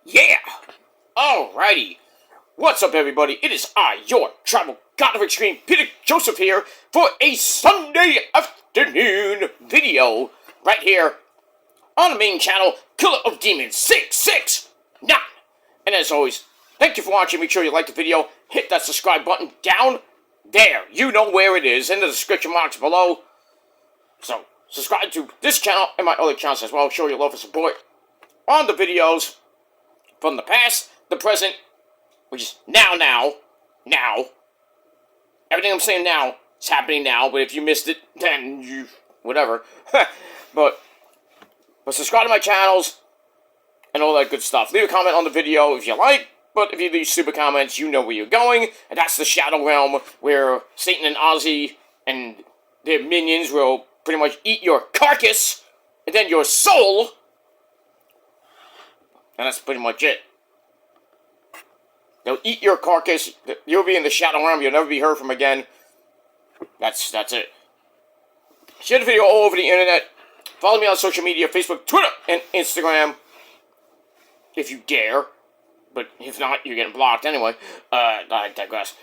Yeah! Alrighty. What's up, everybody? It is I, your Tribal God of Extreme, Peter Joseph here, for a Sunday afternoon video, right here, on the main channel, Killer of Demons 669. And as always, thank you for watching. Make sure you like the video, hit that subscribe button down there. You know where it is, in the description box below. So, subscribe to this channel and my other channels as well. Show your love and support on the videos from the past, the present, which is now. Everything I'm saying now is happening now, but if you missed it, then you, whatever. but subscribe to my channels and all that good stuff. Leave a comment on the video if you like, but if you leave super comments, you know where you're going, and that's the Shadow Realm, where Satan and Ozzy and their minions will pretty much eat your carcass, and then your soul, and that's pretty much it. They'll eat your carcass, you'll be in the Shadow Realm, you'll never be heard from again. That's it. Share the video all over the internet. Follow me on social media, Facebook, Twitter, and Instagram, if you dare. But if not, you're getting blocked anyway. I digress.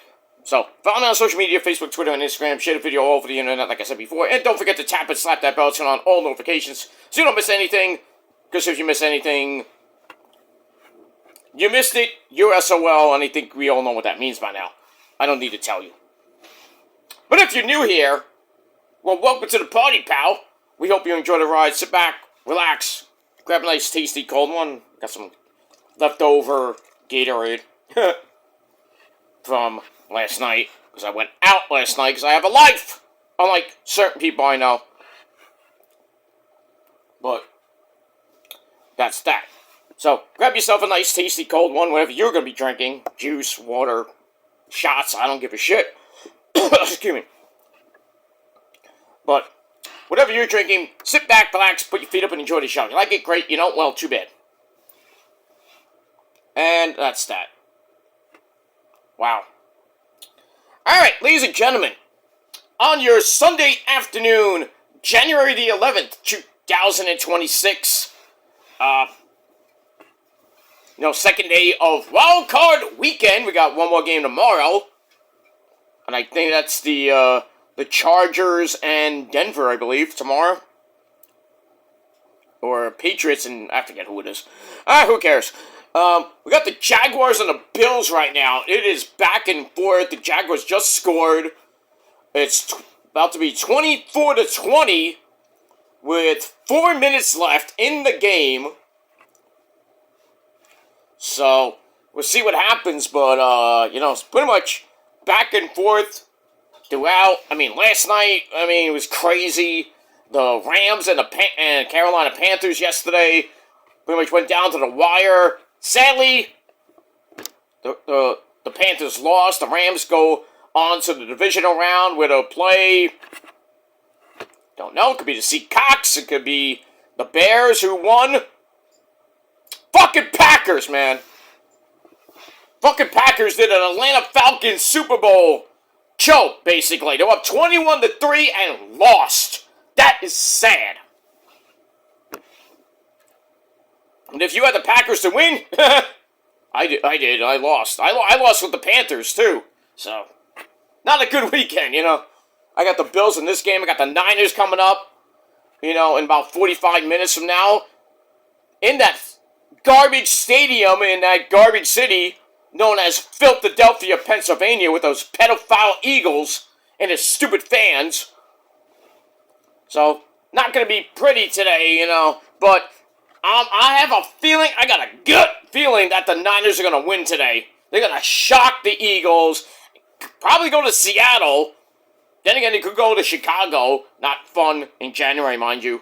So, follow me on social media, Facebook, Twitter, and Instagram. Share the video all over the internet, like I said before. And don't forget to tap and slap that bell, turn on all notifications, so you don't miss anything. Because if you miss anything, you missed it, you're SOL, and I think we all know what that means by now. I don't need to tell you. But if you're new here, well, welcome to the party, pal. We hope you enjoy the ride. Sit back, relax, grab a nice, tasty, cold one. Got some leftover Gatorade from last night, because I went out last night, because I have a life, unlike certain people I know. But that's that. So, grab yourself a nice, tasty, cold one, whatever you're going to be drinking. Juice, water, shots, I don't give a shit. Excuse me. But, whatever you're drinking, sit back, relax, put your feet up, and enjoy the show. You like it? Great. You don't? Well, too bad. And that's that. Wow. Alright, ladies and gentlemen. On your Sunday afternoon, January the 11th, 2026, second day of Wild Card Weekend. We got one more game tomorrow. And I think that's the Chargers and Denver, I believe, tomorrow. Or Patriots, and I forget who it is. Who cares? We got the Jaguars and the Bills right now. It is back and forth. The Jaguars just scored. It's about to be 24-20 with 4 minutes left in the game. So, we'll see what happens, but, it's pretty much back and forth throughout. I mean, last night, it was crazy. The Rams and the Carolina Panthers yesterday pretty much went down to the wire. Sadly, the Panthers lost. The Rams go on to the divisional round where they'll play, don't know, it could be the Seahawks, it could be the Bears who won. Fucking Packers, man. Fucking Packers did an Atlanta Falcons Super Bowl choke, basically. They were up 21-3 and lost. That is sad. And if you had the Packers to win, I did. I lost. I lost with the Panthers, too. So, not a good weekend, I got the Bills in this game. I got the Niners coming up, in about 45 minutes from now. In that garbage stadium in that garbage city known as Philadelphia, Pennsylvania, with those pedophile Eagles and their stupid fans. So, not going to be pretty today, but I have a feeling, I got a gut feeling that the Niners are going to win today. They're going to shock the Eagles, probably go to Seattle. Then again, they could go to Chicago. Not fun in January, mind you.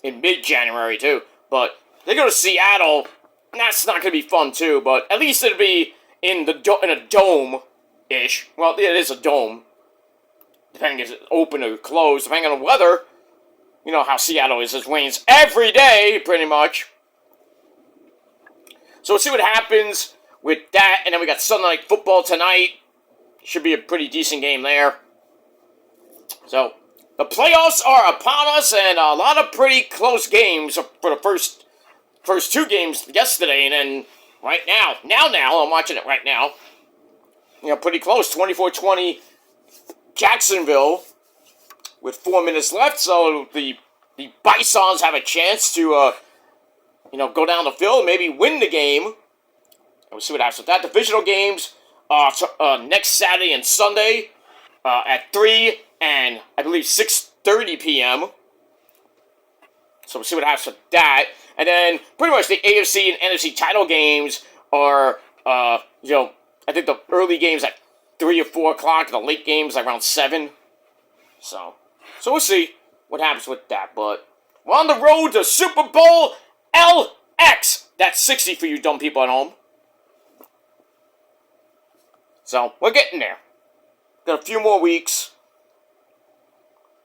In mid-January, too. But they go to Seattle. That's not going to be fun, too. But at least it'll be in a dome-ish. Well, it is a dome. Depending if it's open or closed. Depending on the weather. You know how Seattle is. It rains every day, pretty much. So we'll see what happens with that. And then we got Sunday Night Football tonight. Should be a pretty decent game there. So, the playoffs are upon us, and a lot of pretty close games for the first two games yesterday, and then right now. Now, I'm watching it right now. You know, pretty close. 24-20 Jacksonville with 4 minutes left. So the Bisons have a chance to, go down the field, maybe win the game. And we'll see what happens with that. Divisional games next Saturday and Sunday at 3 and I believe 6:30 p.m. So we'll see what happens with that. And then pretty much the AFC and NFC title games are, I think the early games at 3 or 4 o'clock, and the late games around 7. So we'll see what happens with that. But we're on the road to Super Bowl LX. That's 60 for you dumb people at home. So we're getting there. Got a few more weeks.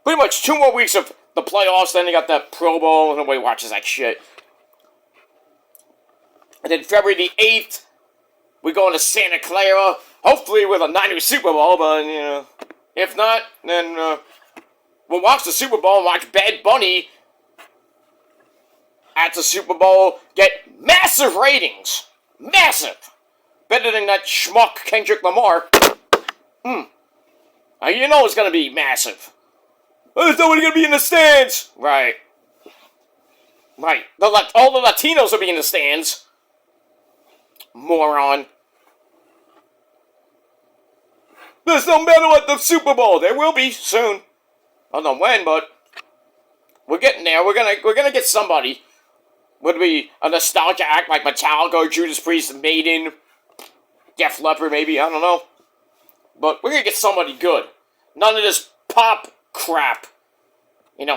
Pretty much 2 more weeks of the playoffs. Then you got that Pro Bowl. Nobody watches that shit. And then February the 8th, we're going to Santa Clara. Hopefully with a Niners Super Bowl. But, if not, then we'll watch the Super Bowl and watch Bad Bunny at the Super Bowl get massive ratings. Massive. Better than that schmuck Kendrick Lamar. Now, you know it's going to be massive. There's nobody going to be in the stands. Right. All the Latinos will be in the stands. Moron. There's no medal at the Super Bowl. There will be soon. I don't know when, but we're getting there. We're gonna get somebody. Would it be a nostalgia act like Metallica or Judas Priest, Maiden, Def Leppard, maybe? I don't know. But we're gonna get somebody good. None of this pop crap.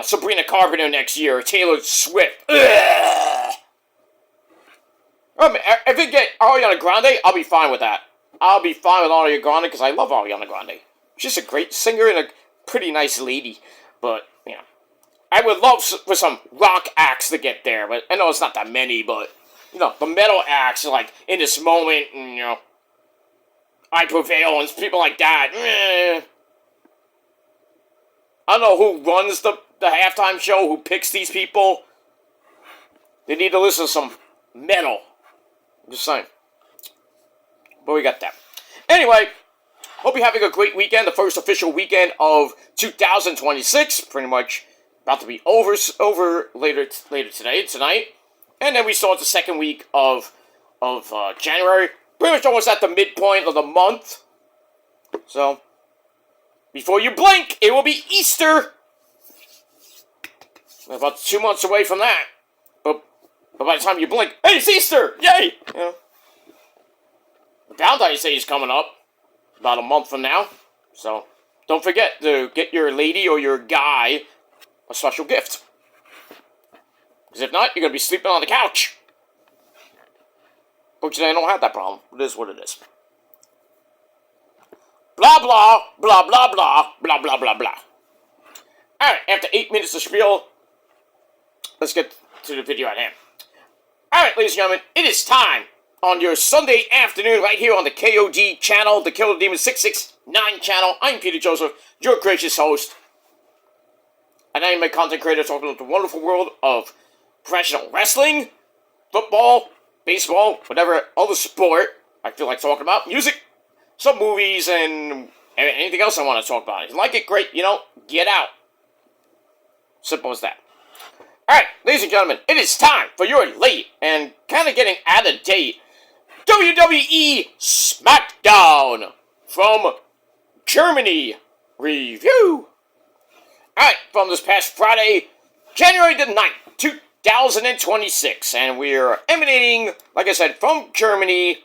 Sabrina Carpenter next year, or Taylor Swift. Ugh. If we get Ariana Grande, I'll be fine with that. I'll be fine with Ariana Grande because I love Ariana Grande. She's a great singer and a pretty nice lady. But, I would love for some rock acts to get there. But I know it's not that many, but, the metal acts are like, in this moment, and, I Prevail and people like that. I don't know who runs the halftime show, who picks these people. They need to listen to some metal. I'm just saying. But we got that. Anyway, hope you're having a great weekend. The first official weekend of 2026. Pretty much about to be over later tonight. And then we start the second week of January. Pretty much almost at the midpoint of the month. So, before you blink, it will be Easter. We're about 2 months away from that. But by the time you blink, hey, it's Easter! Yay! Valentine's Day is coming up. About a month from now. So, don't forget to get your lady or your guy a special gift. Because if not, you're going to be sleeping on the couch. Fortunately, I don't have that problem. It is what it is. Blah, blah, blah, blah, blah, blah, blah, blah, blah. Alright, after 8 minutes of spiel, let's get to the video at hand. Alright, ladies and gentlemen, it is time on your Sunday afternoon right here on the KOD channel, the Killer Demon 669 channel. I'm Peter Joseph, your gracious host. And I am a content creator talking about the wonderful world of professional wrestling, football, baseball, whatever other sport I feel like talking about, music, some movies, and anything else I want to talk about. If you like it, great. Get out. Simple as that. Alright, ladies and gentlemen, it is time for your late and kind of getting out of date WWE Smackdown from Germany review. Alright, from this past Friday, January the 9th, 2026, and we're emanating, like I said, from Germany,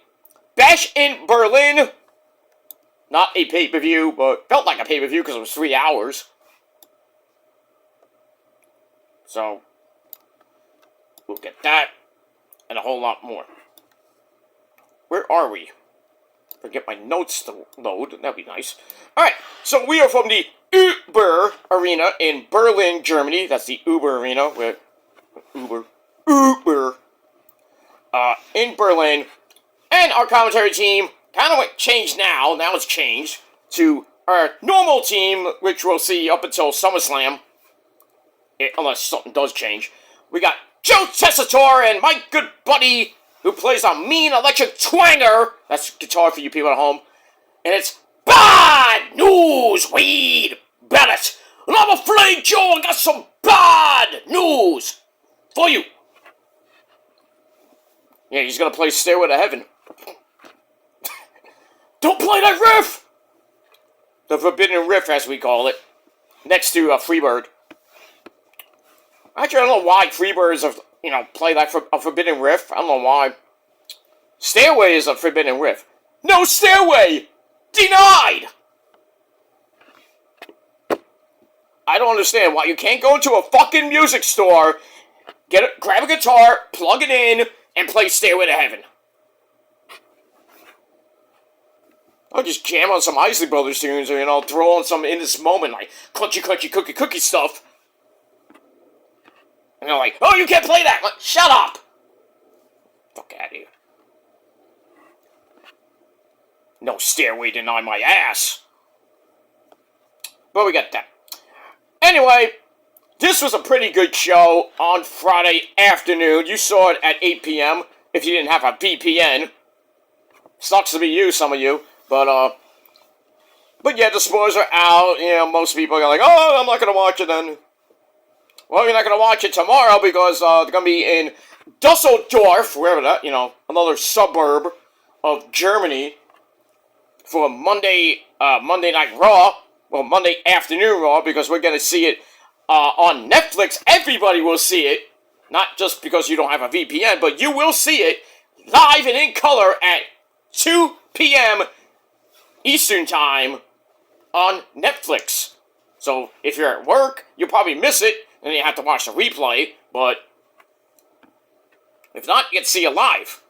Bash in Berlin. Not a pay-per-view, but felt like a pay-per-view because it was 3 hours. So, we'll get that and a whole lot more. Where are we? If I get my notes to load, that'd be nice. Alright, so we are from the Uber Arena in Berlin, Germany. That's the Uber Arena with Uber. In Berlin. And our commentary team kind of changed now. Now it's changed to our normal team, which we'll see up until SummerSlam. Unless something does change. We got Joe Tessitore and my good buddy who plays a mean electric twanger. That's guitar for you people at home. And it's bad news, Weed Bennett. And I'm afraid, Joe, I got some bad news for you. Yeah, he's gonna play Stairway to Heaven. Don't play that riff! The Forbidden Riff, as we call it. Next to Freebird. Actually, I don't know why Freebirds have, play that for a Forbidden Riff. I don't know why. Stairway is a Forbidden Riff. No Stairway! Denied! I don't understand why you can't go into a fucking music store, grab a guitar, plug it in, and play Stairway to Heaven. I'll just jam on some Isley Brothers tunes or, throw on some In This Moment, like Clutchy Clutchy Cookie Cookie stuff. And they're like, oh, you can't play that! Like, shut up! Fuck out of here. No Stairway deny my ass. But we got that. Anyway, this was a pretty good show on Friday afternoon. You saw it at 8 p.m. if you didn't have a VPN. Sucks to be you, some of you. But yeah, the spoilers are out. Most people are like, oh, I'm not going to watch it then. Well, you're not going to watch it tomorrow because they're going to be in Dusseldorf, wherever that, another suburb of Germany for Monday Night Raw. Well, Monday afternoon Raw, because we're going to see it on Netflix. Everybody will see it. Not just because you don't have a VPN, but you will see it live and in color at 2 p.m. Eastern Time on Netflix. So if you're at work, you'll probably miss it, and you have to watch the replay, but if not, you get to see it live.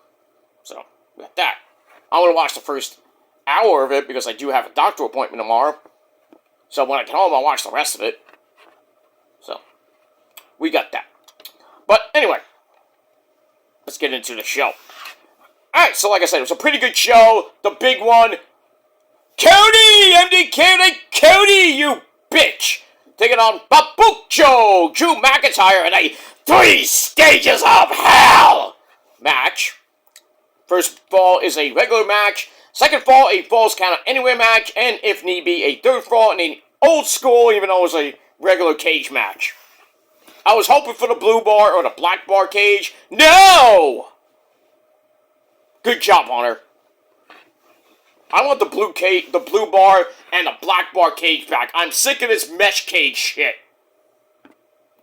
So, we got that. I want to watch the first hour of it, because I do have a doctor appointment tomorrow. So when I get home, I'll watch the rest of it. So, we got that. But anyway, let's get into the show. Alright, so like I said, it was a pretty good show. The big one, Cody! Cody, you bitch! Taking on Babucho, Drew McIntyre in a 3 Stages of Hell match. First fall is a regular match. Second fall, a Falls Count Anywhere match. And if need be, a third fall in an old school, even though it was a regular cage match. I was hoping for the blue bar or the black bar cage. No! Good job, Hunter. I want the blue bar and the black bar cage back. I'm sick of this mesh cage shit.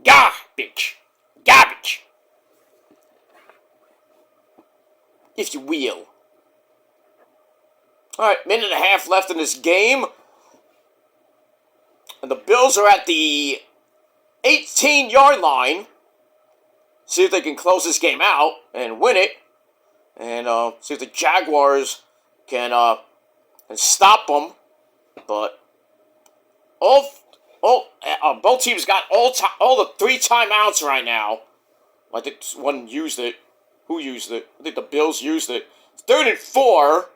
Garbage. Garbage. If you will. Alright, minute and a half left in this game. And the Bills are at the 18-yard line. See if they can close this game out and win it. And see if the Jaguars can stop them. But both teams got all the 3 timeouts right now. I think one used it. Who used it? I think the Bills used it. 3rd and 4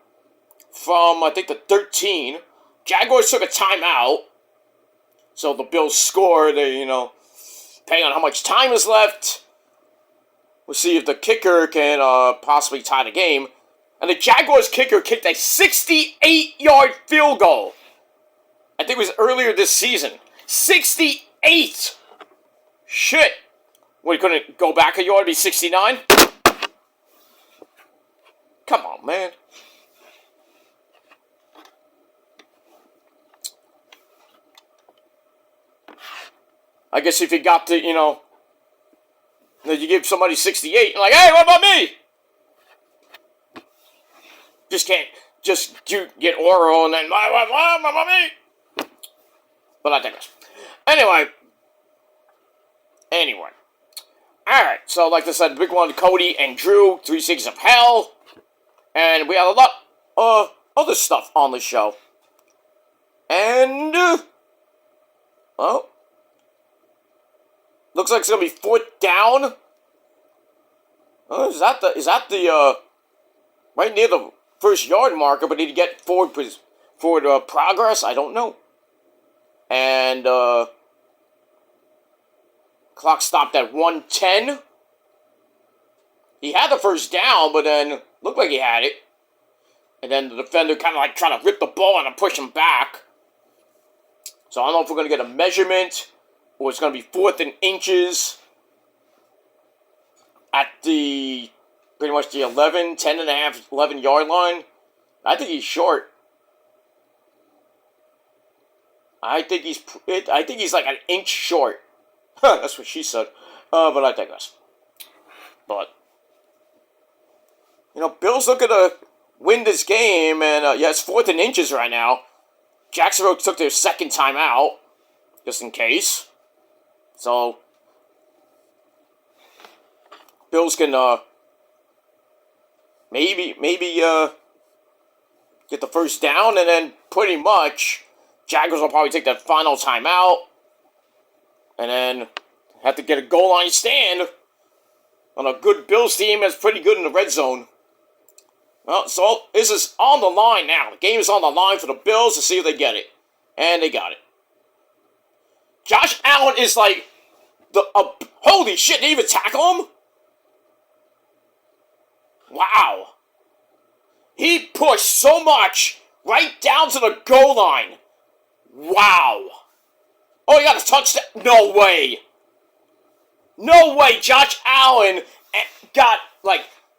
from, I think, the 13. Jaguars took a timeout. So the Bills scored, depending on how much time is left. We'll see if the kicker can possibly tie the game. And the Jaguars kicker kicked a 68-yard field goal. I think it was earlier this season. 68! Shit. What, he couldn't go back a yard, be 69? Come on, man. I guess if you got to, you give somebody 68, you're like, hey, what about me? Just get oral and then, what about me? But I digress. Anyway. Alright, so like I said, the big one, Cody and Drew, 3 Stages of Hell. And we have a lot of other stuff on the show. And, looks like it's going to be 4th down. Is that the right near the first yard marker, but need to get forward progress? I don't know. And, clock stopped at 1:10. He had the first down, but then looked like he had it. And then the defender kind of like trying to rip the ball and push him back. So I don't know if we're going to get a measurement or it's going to be 4th and inches at the pretty much the 10 and a half, 11 yard line. I think he's short. I think he's like an inch short. That's what she said. But I digress. But Bills looking to win this game, and yeah, it's 4th and inches right now. Jacksonville took their second time out, just in case. So Bills can maybe get the first down, and then pretty much Jaguars will probably take that final timeout, and then have to get a goal line stand on a good Bills team that's pretty good in the red zone. Well, so this is on the line now. The game is on the line for the Bills to see if they get it. And they got it. Josh Allen is like, holy shit, they even tackle him? Wow. He pushed so much right down to the goal line. Wow. Oh, he got a touchdown. No way. No way. Josh Allen got,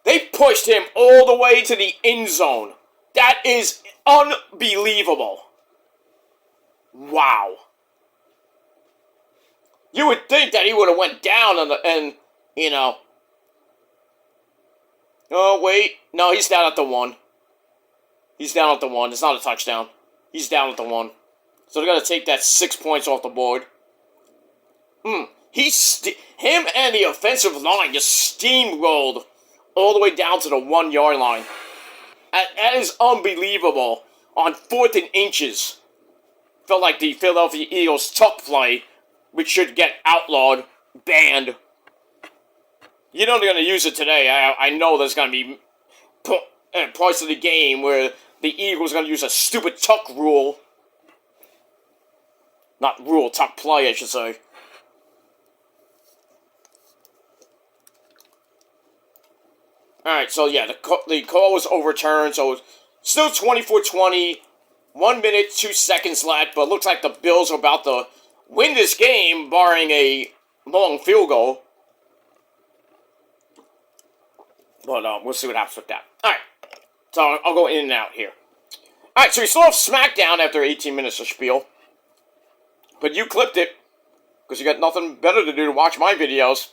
they pushed him all the way to the end zone. That is unbelievable. Wow. You would think that he would have went down Oh, wait. No, he's down at the 1. He's down at the 1. It's not a touchdown. He's down at the 1. So they're going to take that 6 points off the board. Him and the offensive line just steamrolled all the way down to the 1 yard line. That is unbelievable. On 4th and inches. Felt like the Philadelphia Eagles tuck play, which should get outlawed, banned. You know they're going to use it today. I know there's going to be parts of the game where the Eagles are going to use a stupid tuck rule. Not rule, tuck play, I should say. Alright, so yeah, the call was overturned, so it's still 24-20, 1 minute, 2 seconds left, but it looks like the Bills are about to win this game, barring a long field goal. But we'll see what happens with that. Alright, so I'll go in and out here. Alright, so we still have Smackdown after 18 minutes of spiel. But you clipped it, because you got nothing better to do to watch my videos.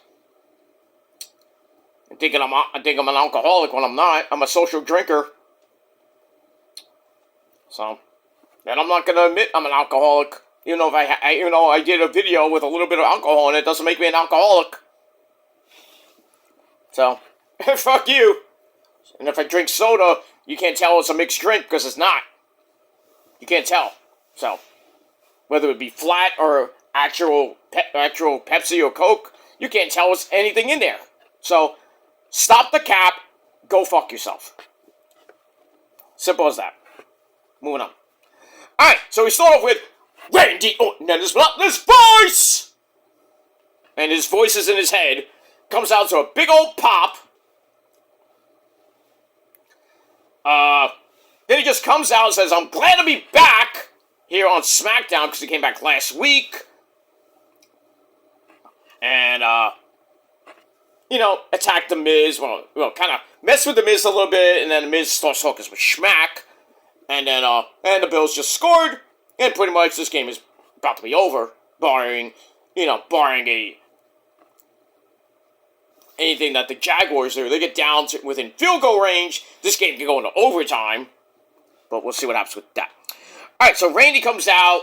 I think I'm an alcoholic when I'm not. I'm a social drinker. So, and I'm not going to admit I'm an alcoholic. Even though I did a video with a little bit of alcohol in it, doesn't make me an alcoholic. So, fuck you. And if I drink soda, you can't tell it's a mixed drink because it's not. You can't tell. So, whether it be flat or actual Pepsi or Coke, you can't tell it's anything in there. So, stop the cap, go fuck yourself. Simple as that. Moving on. Alright, so we start off with Randy Orton and his butler's voice! And his voice is in his head. Comes out to a big old pop. Then he just comes out and says, I'm glad to be back here on Smackdown because he came back last week. And, attack The Miz. Well, kind of mess with The Miz a little bit, and then The Miz starts talking with Schmack. And then, and the Bills just scored, and pretty much this game is about to be over, barring anything that the Jaguars do. They get down to within field goal range, this game can go into overtime, but we'll see what happens with that. Alright, so Randy comes out,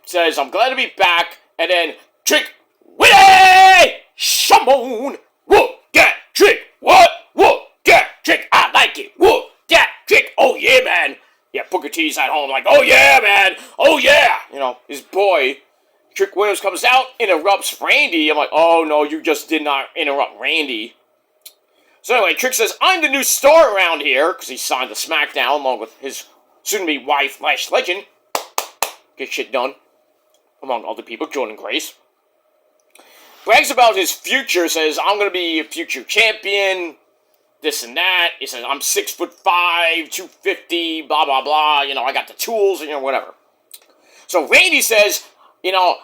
says, I'm glad to be back, and then, Trick, Willie! Shimon! Whoop, that trick! What? Whoop, that trick! I like it! Whoop, that trick! Oh yeah, man! Yeah, Booker T's at home like, oh yeah, man! Oh yeah! His boy, Trick Williams comes out, interrupts Randy. I'm like, oh no, you just did not interrupt Randy. So anyway, Trick says, I'm the new star around here, because he signed the Smackdown along with his soon-to-be wife, Lash Legend. Get shit done. Among other people, Jordan Grace. Brags about his future, says, I'm going to be a future champion. this and that. He says, I'm 6'5", 250, blah, blah, blah. You know, I got the tools, you know, whatever. So Randy says, you know,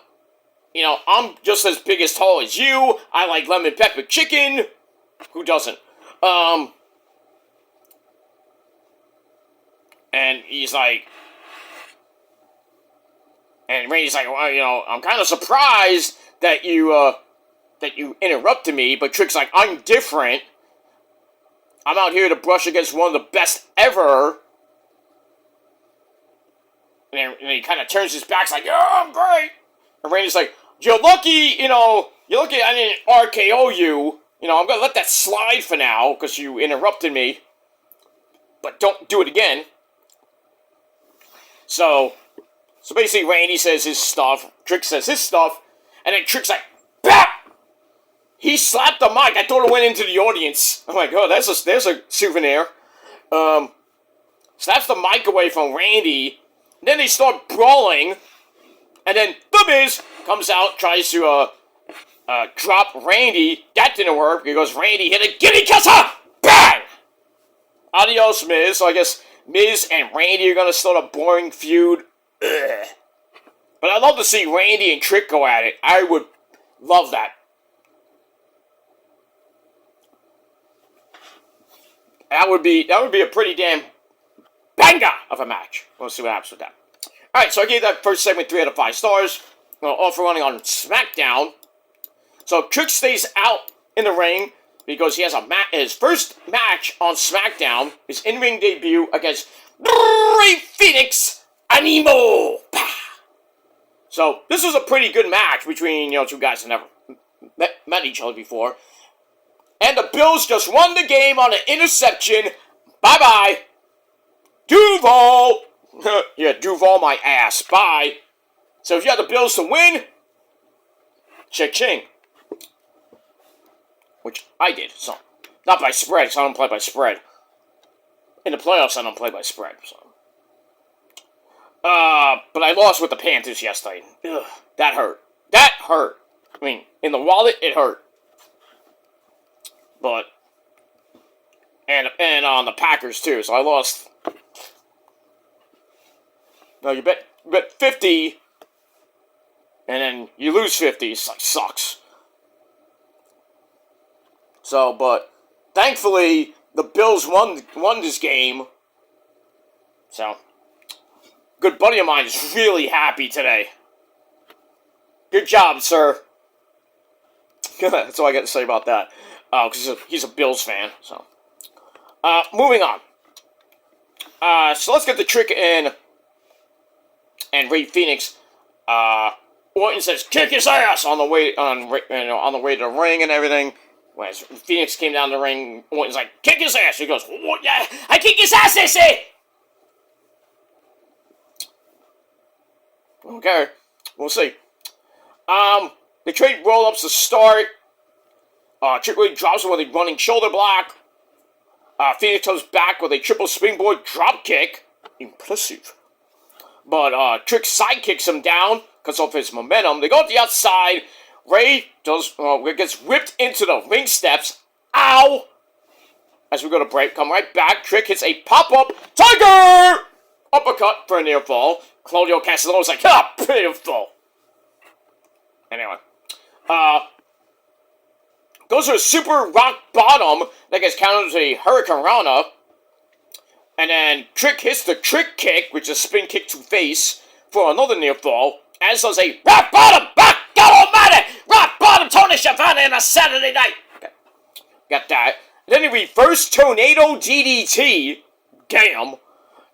I'm just as big as tall as you. I like lemon pepper chicken. Who doesn't? And he's like, and Randy's like, well, you know, I'm kind of surprised that you interrupted me, but Trick's like, I'm different. I'm out here to brush against one of the best ever. And he kind of turns his back, like, yeah, I'm great. And Randy's like, you're lucky, I didn't RKO you. You know, I'm going to let that slide for now, because you interrupted me. But don't do it again. So basically Randy says his stuff, Trick says his stuff, and then Trick's like, BAP! He slapped the mic. I thought it went into the audience. I'm like, oh, there's a souvenir. Slaps the mic away from Randy. Then they start brawling. And then The Miz comes out, tries to drop Randy. That didn't work because Randy hit a giddy kisser. Bang! Adios, Miz. So I guess Miz and Randy are going to start a boring feud. Ugh. But I'd love to see Randy and Trick go at it. I would love that. That would be a pretty damn banger of a match. We'll see what happens with that. Alright, so I gave that first segment 3 out of 5 stars. All for running on Smackdown. So Trick stays out in the ring because he has his first match on Smackdown, his in-ring debut against Rey Fénix Animo. So this was a pretty good match between two guys that never met each other before. And the Bills just won the game on an interception. Bye-bye. Duval. Yeah, Duval my ass. Bye. So if you have the Bills to win, cha-ching. Which I did, so. Not by spread, because I don't play by spread. In the playoffs, I don't play by spread, so. But I lost with the Panthers yesterday. Ugh, that hurt. That hurt. I mean, in the wallet, it hurt. But, and on the Packers, too, so I lost. No, you bet 50, and then you lose 50. It's like, sucks. So, but thankfully, the Bills won this game. So, good buddy of mine is really happy today. Good job, sir. That's all I got to say about that. Because he's a Bills fan. So, moving on. So let's get the Trick and Rey Fénix. Orton says, "Kick his ass" on the way to the ring and everything. When Fénix came down the ring, Orton's like, "Kick his ass." He goes, "Oh, yeah, I kick his ass, they say." Okay, we'll see. They trade roll-ups to start. Trick really drops him with a running shoulder block. Fénix comes back with a triple springboard drop kick. Impressive. But Trick sidekicks him down because of his momentum. They go to the outside. Ray gets whipped into the ring steps. Ow! As we go to break, come right back. Trick hits a pop-up tiger uppercut for a near fall. Claudio Castagnoli's like, pitiful. Anyway, goes to a super rock bottom that gets countered with a Hurricane Rana. And then Trick hits the Trick kick, which is a spin kick to face, for another near fall. As does a rock bottom, back, God almighty, rock bottom, Tony Schiavone on a Saturday night. Okay. Got that. Then a reverse tornado DDT, damn,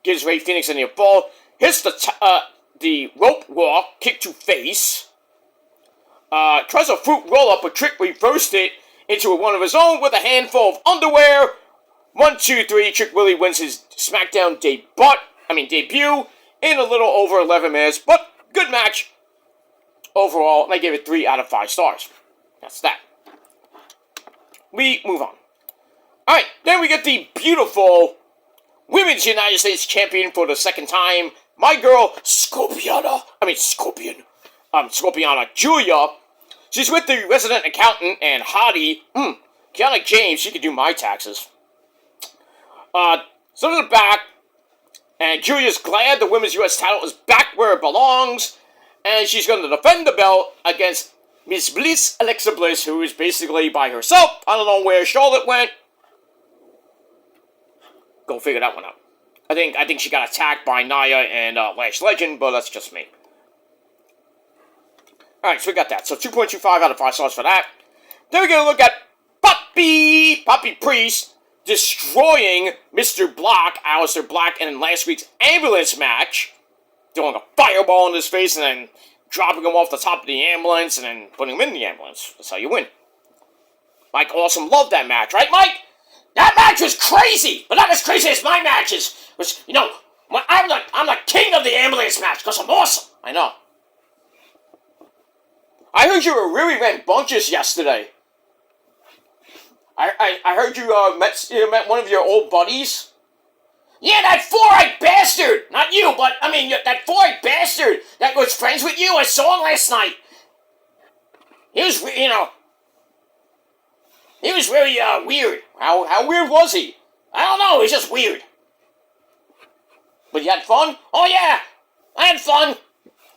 gives Rey Fénix a near fall. Hits the rope walk, kick to face. Tries a fruit roll-up, but Trick reversed it into one of his own with a handful of underwear. 1, 2, 3, Trick Willie wins his Smackdown debut in a little over 11 minutes, but good match overall, and I gave it 3 out of 5 stars. That's that. We move on. Alright, then we get the beautiful Women's United States Champion for the second time, my girl, Scorpiana Julia. She's with the resident accountant and hottie, Kiana James. She could do my taxes. So to the back, and Julia's glad the women's U.S. title is back where it belongs, and she's going to defend the belt against Miss Bliss, Alexa Bliss, who is basically by herself. I don't know where Charlotte went. Go figure that one out. I think she got attacked by Nia and Lash Legend, but that's just me. Alright, so we got that. So 2.25 out of 5 stars for that. Then we're going to look at Poppy Priest destroying Mr. Black, Aleister Black, in last week's ambulance match. Throwing a fireball in his face and then dropping him off the top of the ambulance and then putting him in the ambulance. That's how you win. Mike Awesome loved that match, right, Mike? That match was crazy, but not as crazy as my matches. Which, you know, I'm the king of the ambulance match because I'm awesome. I know. I heard you were really rambunctious yesterday. I heard you met one of your old buddies. Yeah, that four-eyed bastard. Not you, but I mean that four-eyed bastard that was friends with you. I saw him last night. He was, you know, he was really weird. How weird was he? I don't know. He's just weird. But you had fun? Oh yeah, I had fun.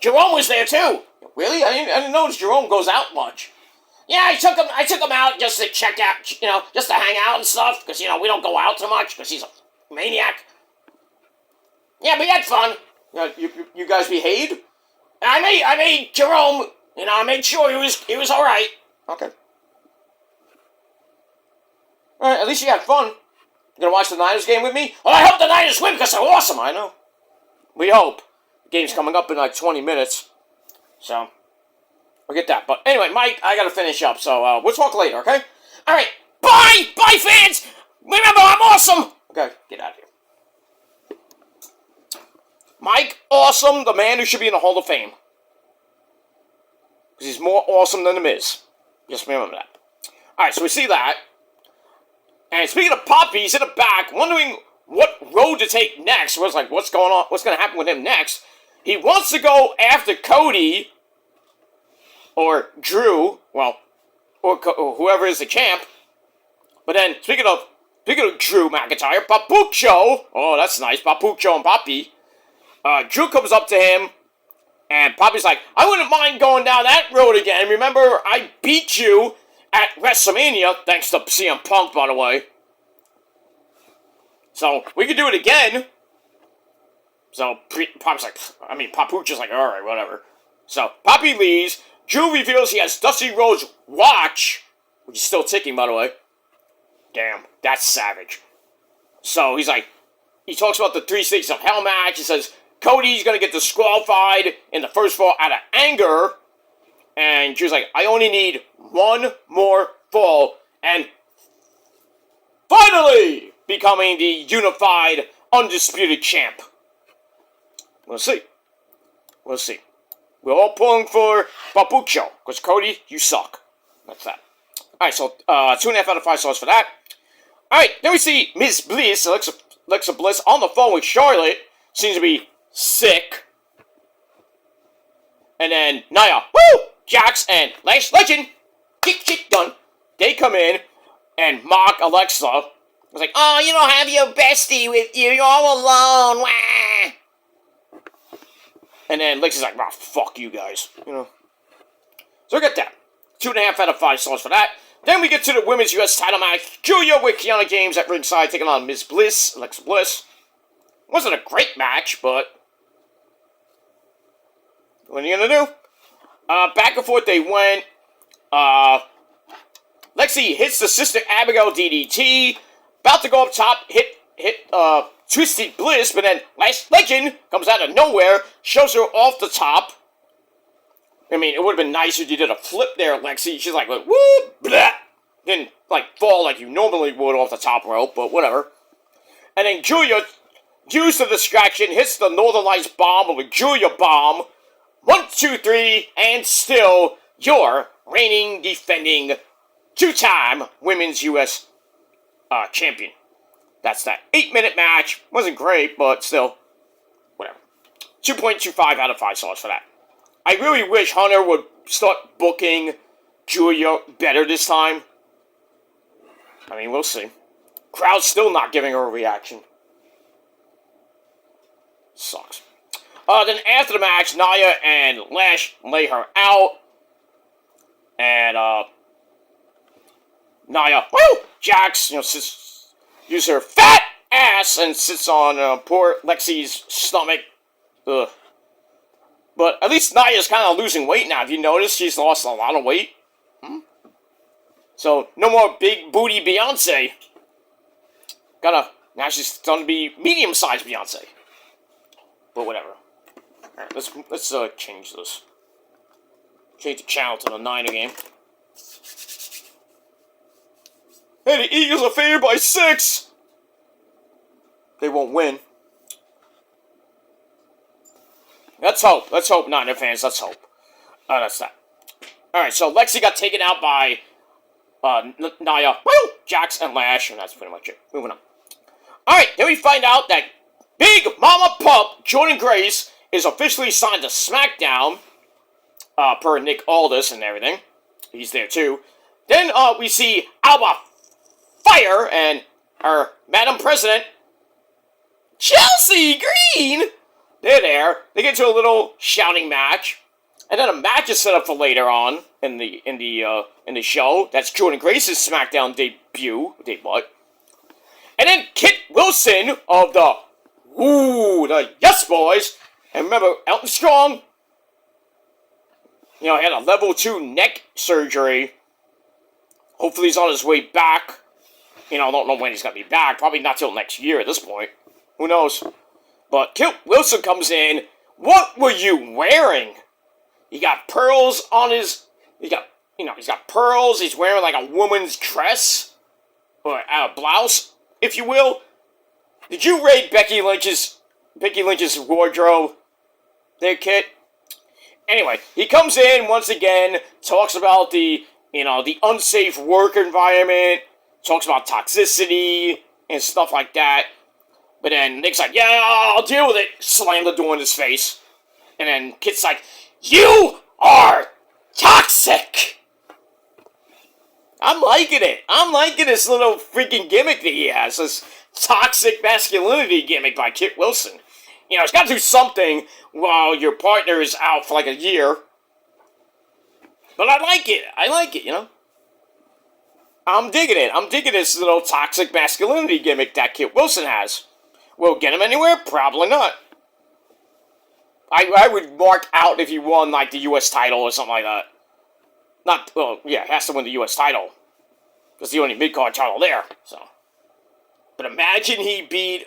Jerome was there too. Really? I didn't notice Jerome goes out much. Yeah, I took him out just to check out, you know, just to hang out and stuff, because, you know, we don't go out too much, because he's a maniac. Yeah, but we had fun. You guys behaved? I made Jerome, you know, I made sure he was alright. Okay. Alright, at least you had fun. You gonna watch the Niners game with me? Well, I hope the Niners win, because they're awesome, I know. We hope. The game's coming up in like 20 minutes. So, we'll get that. But anyway, Mike, I gotta finish up, so we'll talk later, okay? Alright, bye! Bye, fans! Remember, I'm awesome! Okay, get out of here. Mike Awesome, the man who should be in the Hall of Fame. Because he's more awesome than The Miz. Just remember that. Alright, so we see that. And speaking of Poppy, he's in the back, wondering what road to take next. Was like, what's going on? What's going to happen with him next? He wants to go after Cody, or Drew, well, or whoever is the champ. But then, speaking of Drew McIntyre, Papucho, oh, that's nice, Papucho and Poppy. Drew comes up to him, and Poppy's like, I wouldn't mind going down that road again. Remember, I beat you at WrestleMania, thanks to CM Punk, by the way. So, we could do it again. So, Papucho's like, alright, whatever. So, Poppy leaves. Drew reveals he has Dusty Rhodes' watch, which is still ticking, by the way. Damn, that's savage. So, he's like, he talks about the 3 Stages of Hell match. He says, Cody's gonna get disqualified in the first fall out of anger. And Drew's like, I only need one more fall. And finally becoming the unified, undisputed champ. We'll see. We'll see. We're all pulling for Papucho, because Cody, you suck. That's that. Alright, so 2.5 out of 5 stars for that. Alright, then we see Miss Bliss, Alexa Bliss, on the phone with Charlotte. Seems to be sick. And then Nia, woo! Jax and Lash Legend, get shit done. They come in and mock Alexa. It's like, oh, you don't have your bestie with you. You're all alone. Wah! And then Lexi's like, oh, fuck you guys. You know. So we got that. 2.5 out of 5 stars for that. Then we get to the Women's U.S. title match. Julia with Kiana James at ringside taking on Miss Bliss, Alexa Bliss. Wasn't a great match, but what are you gonna do? Back and forth they went. Lexi hits the Sister Abigail DDT. About to go up top, hit Twisted Bliss, but then Lash Legend comes out of nowhere, shows her off the top. I mean, it would have been nice if you did a flip there, Lexi. She's like, whoop, blah. Didn't, like, fall like you normally would off the top rope, but whatever. And then Julia, used the distraction, hits the Northern Lights bomb with a Julia bomb. 1, 2, 3, and still your reigning, defending, 2-time Women's U.S. Champion. That's that 8-minute match. Wasn't great, but still, whatever. 2.25 out of 5 stars for that. I really wish Hunter would start booking Julia better this time. I mean, we'll see. Crowd's still not giving her a reaction. Sucks. Then after the match, Nia and Lash lay her out. And, Nia, woo! Jax, uses her fat ass and sits on poor Lexi's stomach. Ugh. But at least Nia's kind of losing weight now. Have you noticed she's lost a lot of weight? So, no more big booty Beyonce. Now she's starting to be medium-sized Beyonce. But whatever. Alright, let's change this. Change the channel to the Niner game. Hey, the Eagles are favored by 6! They won't win. Let's hope. Let's hope, Niner fans. Let's hope. Oh, that's that. Alright, so Lexi got taken out by Nia, woo! Jax, and Lash, and that's pretty much it. Moving on. Alright, then we find out that Big Mama Pup, Jordan Grace, is officially signed to Smackdown, per Nick Aldis and everything. He's there too. Then we see Alba Fire and our Madam President, Chelsea Green. They're there. They get to a little shouting match, and then a match is set up for later on in the show. That's Jordan Grace's SmackDown debut. And then Kit Wilson of the Yes Boys. And remember, Elton Strong, had a level 2 neck surgery. Hopefully he's on his way back. I don't know when he's going to be back. Probably not till next year at this point. Who knows? But Kit Wilson comes in. What were you wearing? He got pearls on his... he's got pearls. He's wearing like a woman's dress. Or a blouse, if you will. Did you raid Becky Lynch's wardrobe there, Kit? Anyway, he comes in once again, talks about the unsafe work environment, talks about toxicity and stuff like that. But then Nick's like, yeah, I'll deal with it. Slam the door in his face. And then Kit's like, you are toxic. I'm liking it. I'm liking this little freaking gimmick that he has. This toxic masculinity gimmick by Kit Wilson. It's got to do something while your partner is out for like a year. But I like it. I'm digging it. I'm digging this little toxic masculinity gimmick that Kit Wilson has. Will it get him anywhere? Probably not. I would mark out if he won, like, the U.S. title or something like that. He has to win the U.S. title. That's the only mid-card title there, so. But imagine he beat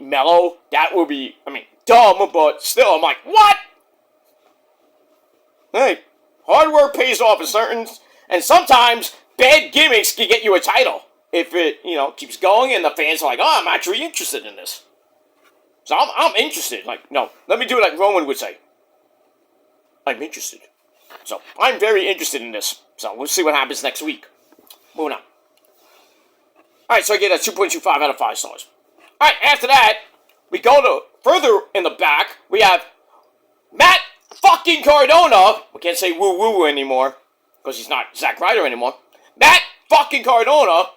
Mello. That would be, dumb, but still, I'm like, what? Hey, hard work pays off and sometimes bad gimmicks can get you a title. If it, keeps going and the fans are like, oh, I'm actually interested in this. So I'm interested. Like, no, let me do it like Roman would say. I'm interested. So, I'm very interested in this. So, we'll see what happens next week. Moving on. Alright, so I get a 2.25 out of 5 stars. Alright, after that, we go to further in the back. We have Matt fucking Cardona. We can't say woo-woo anymore, because he's not Zack Ryder anymore. Matt fucking Cardona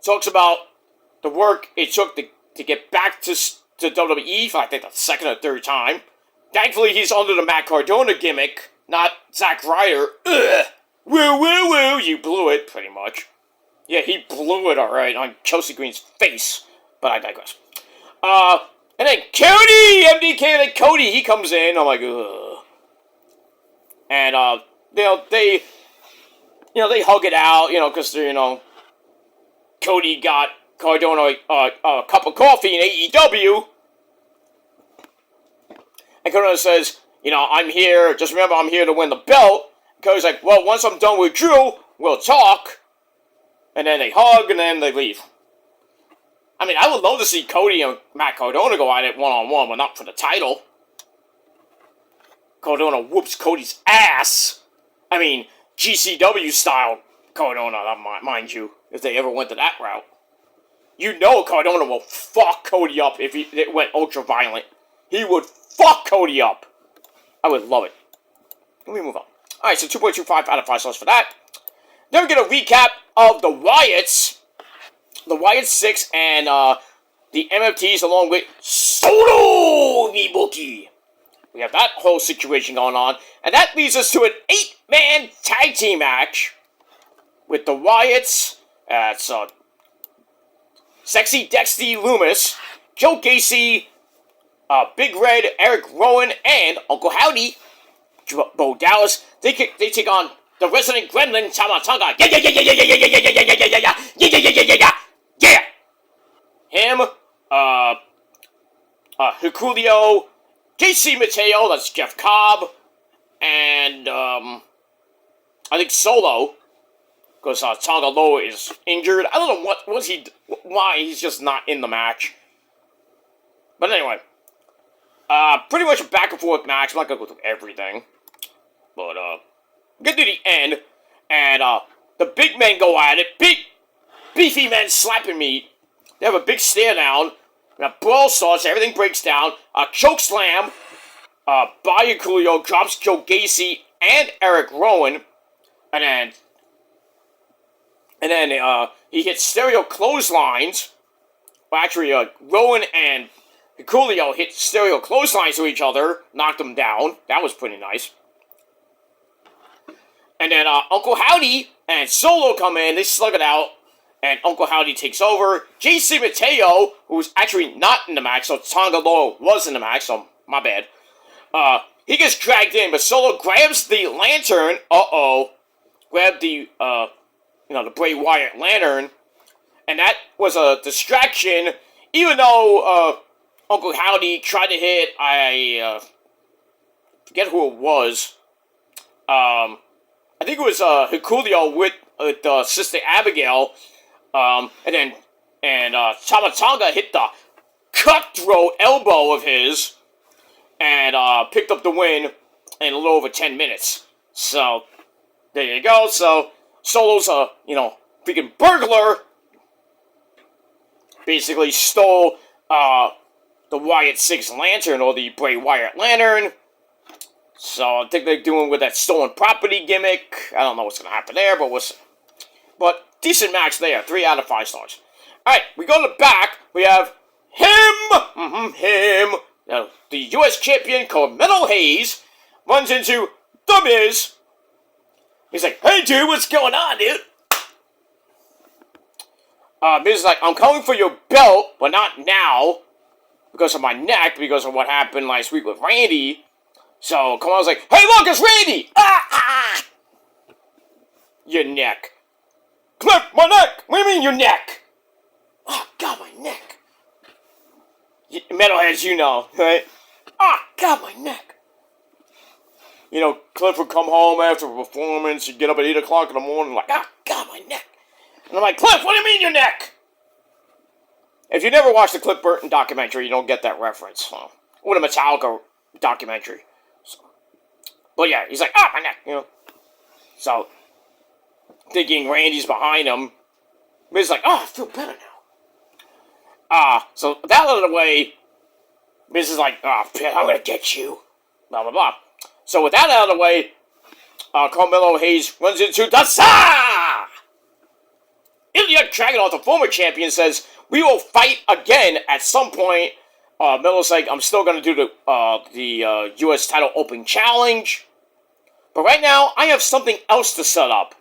talks about the work it took to get back to WWE for, I think, the second or third time. Thankfully, he's under the Matt Cardona gimmick, not Zack Ryder. Ugh. Woo, woo, woo. You blew it, pretty much. Yeah, he blew it, alright, on Chelsea Green's face. But I digress. And then Cody! MDK, and then Cody, he comes in. I'm like, ugh. And, they hug it out, because they're, Cody got Cardona a cup of coffee in AEW. And Cardona says, I'm here, just remember I'm here to win the belt. Cody's like, well, once I'm done with Drew, we'll talk. And then they hug, and then they leave. I would love to see Cody and Matt Cardona go at it one-on-one, but not for the title. Cardona whoops Cody's ass. GCW style Cardona, mind you, if they ever went to that route. Cardona will fuck Cody up if it went ultra-violent. He would fuck Cody up. I would love it. Let me move on. Alright, so 2.25 out of 5 stars for that. Then we get a recap of the Wyatts. the Wyatt Six and the MFTs along with Solo Mibuki. We have that whole situation going on, and that leads us to an 8-man tag team match with the Wyatts. It's Sexy Dexty Loomis, Joe Gacy, Big Red, Eric Rowan, and Uncle Howdy, Bo Dallas. They take on the resident gremlin, Tama Tonga. Yeah! Him, Hikuleo, JC Mateo, that's Jeff Cobb, and, I think Solo, because, Tonga Loa is injured. I don't know why he's just not in the match. But anyway, pretty much a back and forth match. I'm not gonna go through everything. But, get to the end, and, the big men go at it. Big, beefy men slapping me. They have a big stare down. And a brawl starts, everything breaks down. A choke slam. Bayou Coolio drops Joe Gacy and Eric Rowan. And then he hits stereo clotheslines. Well, actually, Rowan and Coolio hit stereo clotheslines to each other, knocked them down. That was pretty nice. And then Uncle Howdy and Solo come in, they slug it out, and Uncle Howdy takes over. JC Mateo, who's actually not in the match, so Tonga Loa was in the match, so my bad. He gets dragged in, but Solo grabs the lantern, grabbed the, the Bray Wyatt lantern, and that was a distraction, even though, Uncle Howdy tried to hit, I forget who it was, I think it was, Hikuleo with Sister Abigail, and Tama Tonga hit the cutthroat elbow of his, and, picked up the win in a little over 10 minutes. So, there you go. So, Solo's a, freaking burglar. Basically stole, the Wyatt Six lantern, or the Bray Wyatt lantern. So, I think they're doing with that stolen property gimmick. I don't know what's going to happen there, but we'll see. But, decent match there. 3 out of 5 stars. Alright, we go to the back. We have him. The U.S. champion, Carmelo Hayes, runs into The Miz. He's like, hey, dude, what's going on, dude? Miz is like, I'm coming for your belt, but not now. Because of my neck, because of what happened last week with Randy. So, Carmelo's like, hey, look, it's Randy! Ah! Your neck. Cliff, my neck! What do you mean, your neck? Oh, God, my neck. Metalheads, right? Ah, God, my neck. Cliff would come home after a performance, he'd get up at 8 o'clock in the morning, like, ah, God, my neck. And I'm like, Cliff, what do you mean your neck? If you never watched the Cliff Burton documentary, you don't get that reference. Or the Metallica documentary. But yeah, he's like, ah, my neck, So, thinking Randy's behind him, Miz like, oh, I feel better now. So that out of the way, Miz is like, oh, Pitt, I'm gonna get you. Blah, blah, blah. So with that out of the way, Carmelo Hayes runs into Dasa! Ilya Dragunov, the former champion, says, we will fight again at some point. Melo's like, I'm still gonna do the U.S. title open challenge. But right now, I have something else to set up.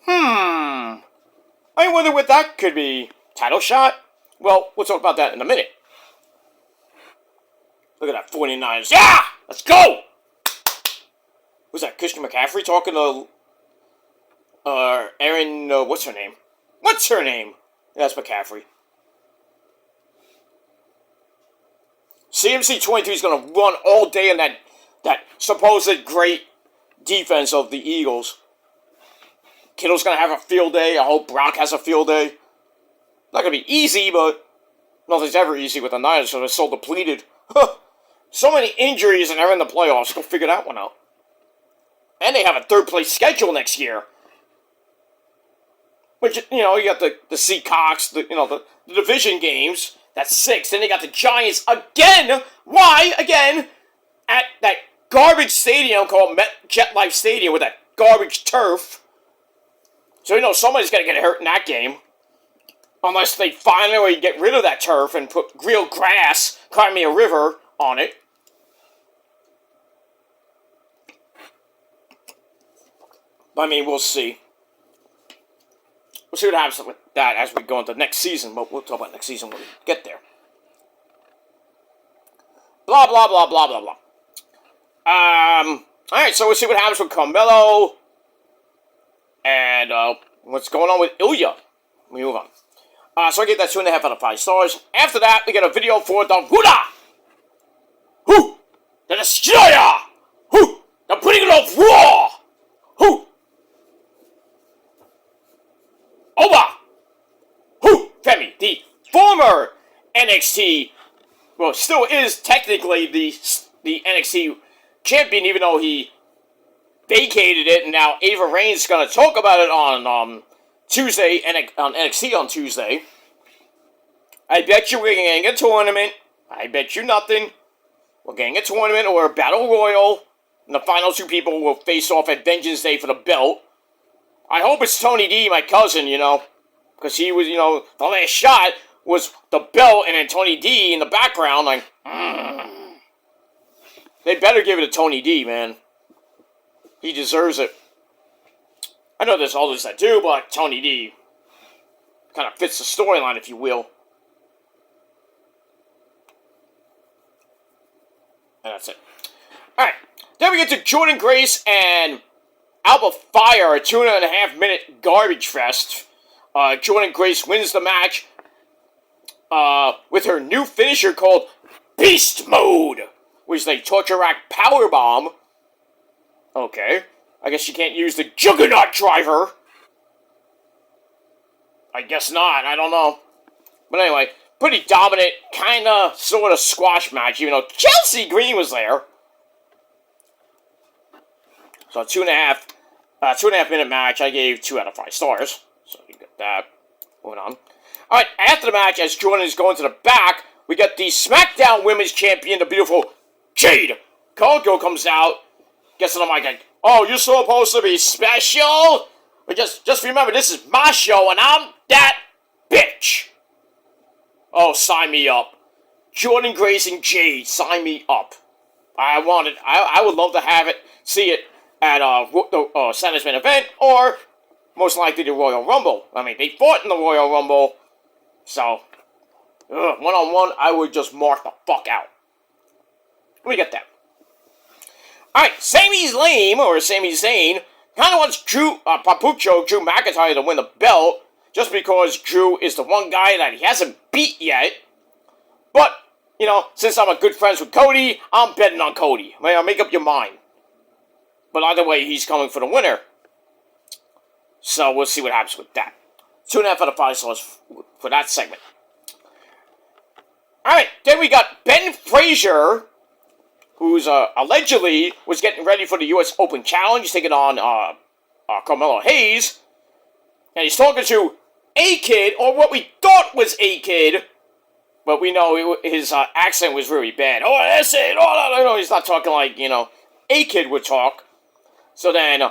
I wonder what that could be. Title shot? Well, we'll talk about that in a minute. Look at that 49ers. Yeah! Let's go! Who's that? Christian McCaffrey talking to Erin, what's her name? What's her name? That's McCaffrey. CMC 23 is going to run all day in that supposed great defense of the Eagles. Kittle's going to have a field day. I hope Brock has a field day. Not going to be easy, but nothing's ever easy with the Niners, so they're so depleted. So many injuries and they're in the playoffs. Go figure that one out. And they have a third-place schedule next year. Which, you got the Seahawks, the division games. That's 6. Then they got the Giants again. Why? Again. At that garbage stadium called MetLife Stadium with that garbage turf. So, somebody's got to get hurt in that game. Unless they finally get rid of that turf and put real grass, Crimea River, on it. But I mean, we'll see. We'll see what happens with that as we go into next season, but we'll talk about next season when we get there. Blah, blah, blah, blah, blah, blah. Alright, so we'll see what happens with Carmelo. And, what's going on with Ilya. We move on. So I get that 2.5 out of 5 stars. After that, we get a video for the Huda! Who? The Destroyer! Who? The Putting of War! Who? Oba! Who? Femi, the former NXT, well, still is technically the NXT champion, even though he vacated it, and now Ava Raines is going to talk about it on Tuesday, on NXT on Tuesday. I bet you we're getting a tournament. I bet you nothing. We're getting a tournament or a battle royal, and the final 2 people will face off at Vengeance Day for the belt. I hope it's Tony D, my cousin, because he was, the last shot was the belt, and then Tony D in the background, like, They better give it to Tony D, man. He deserves it. I know there's others that do, but Tony D kind of fits the storyline, if you will. And that's it. Alright, then we get to Jordan Grace and Alba Fire, a 2.5 minute garbage fest. Jordan Grace wins the match with her new finisher called Beast Mode, which is a torture rack powerbomb. Okay, I guess you can't use the Juggernaut Driver. I guess not, I don't know. But anyway, pretty dominant, kinda, sorta squash match, even though Chelsea Green was there. So 2.5 minute match, I gave 2 out of 5 stars. So you get that. Moving on. Alright, after the match, as Jordan is going to the back, we got the Smackdown Women's Champion, the beautiful Jade Cargill comes out, gets on the mic like, oh, you're supposed to be special? But just remember, this is my show, and I'm that bitch. Oh, sign me up. Jordan Grace and Jade, sign me up. I would love to see it at the Saturday's main event, or most likely the Royal Rumble. I mean, they fought in the Royal Rumble, so one-on-one, I would just mark the fuck out. We get that. Alright, Sami Zayn, kind of wants Drew McIntyre to win the belt, just because Drew is the one guy that he hasn't beat yet. But, since I'm a good friends with Cody, I'm betting on Cody. Make up your mind. But either way, he's coming for the winner. So we'll see what happens with that. 2.5 out of 5 stars for that segment. Alright, then we got Ben Frazier, who's allegedly was getting ready for the U.S. Open Challenge, taking on Carmelo Hayes. And he's talking to A-Kid, or what we thought was A-Kid, but we know his accent was really bad. Oh, that's it. Oh, no, he's not talking like, A-Kid would talk. So then,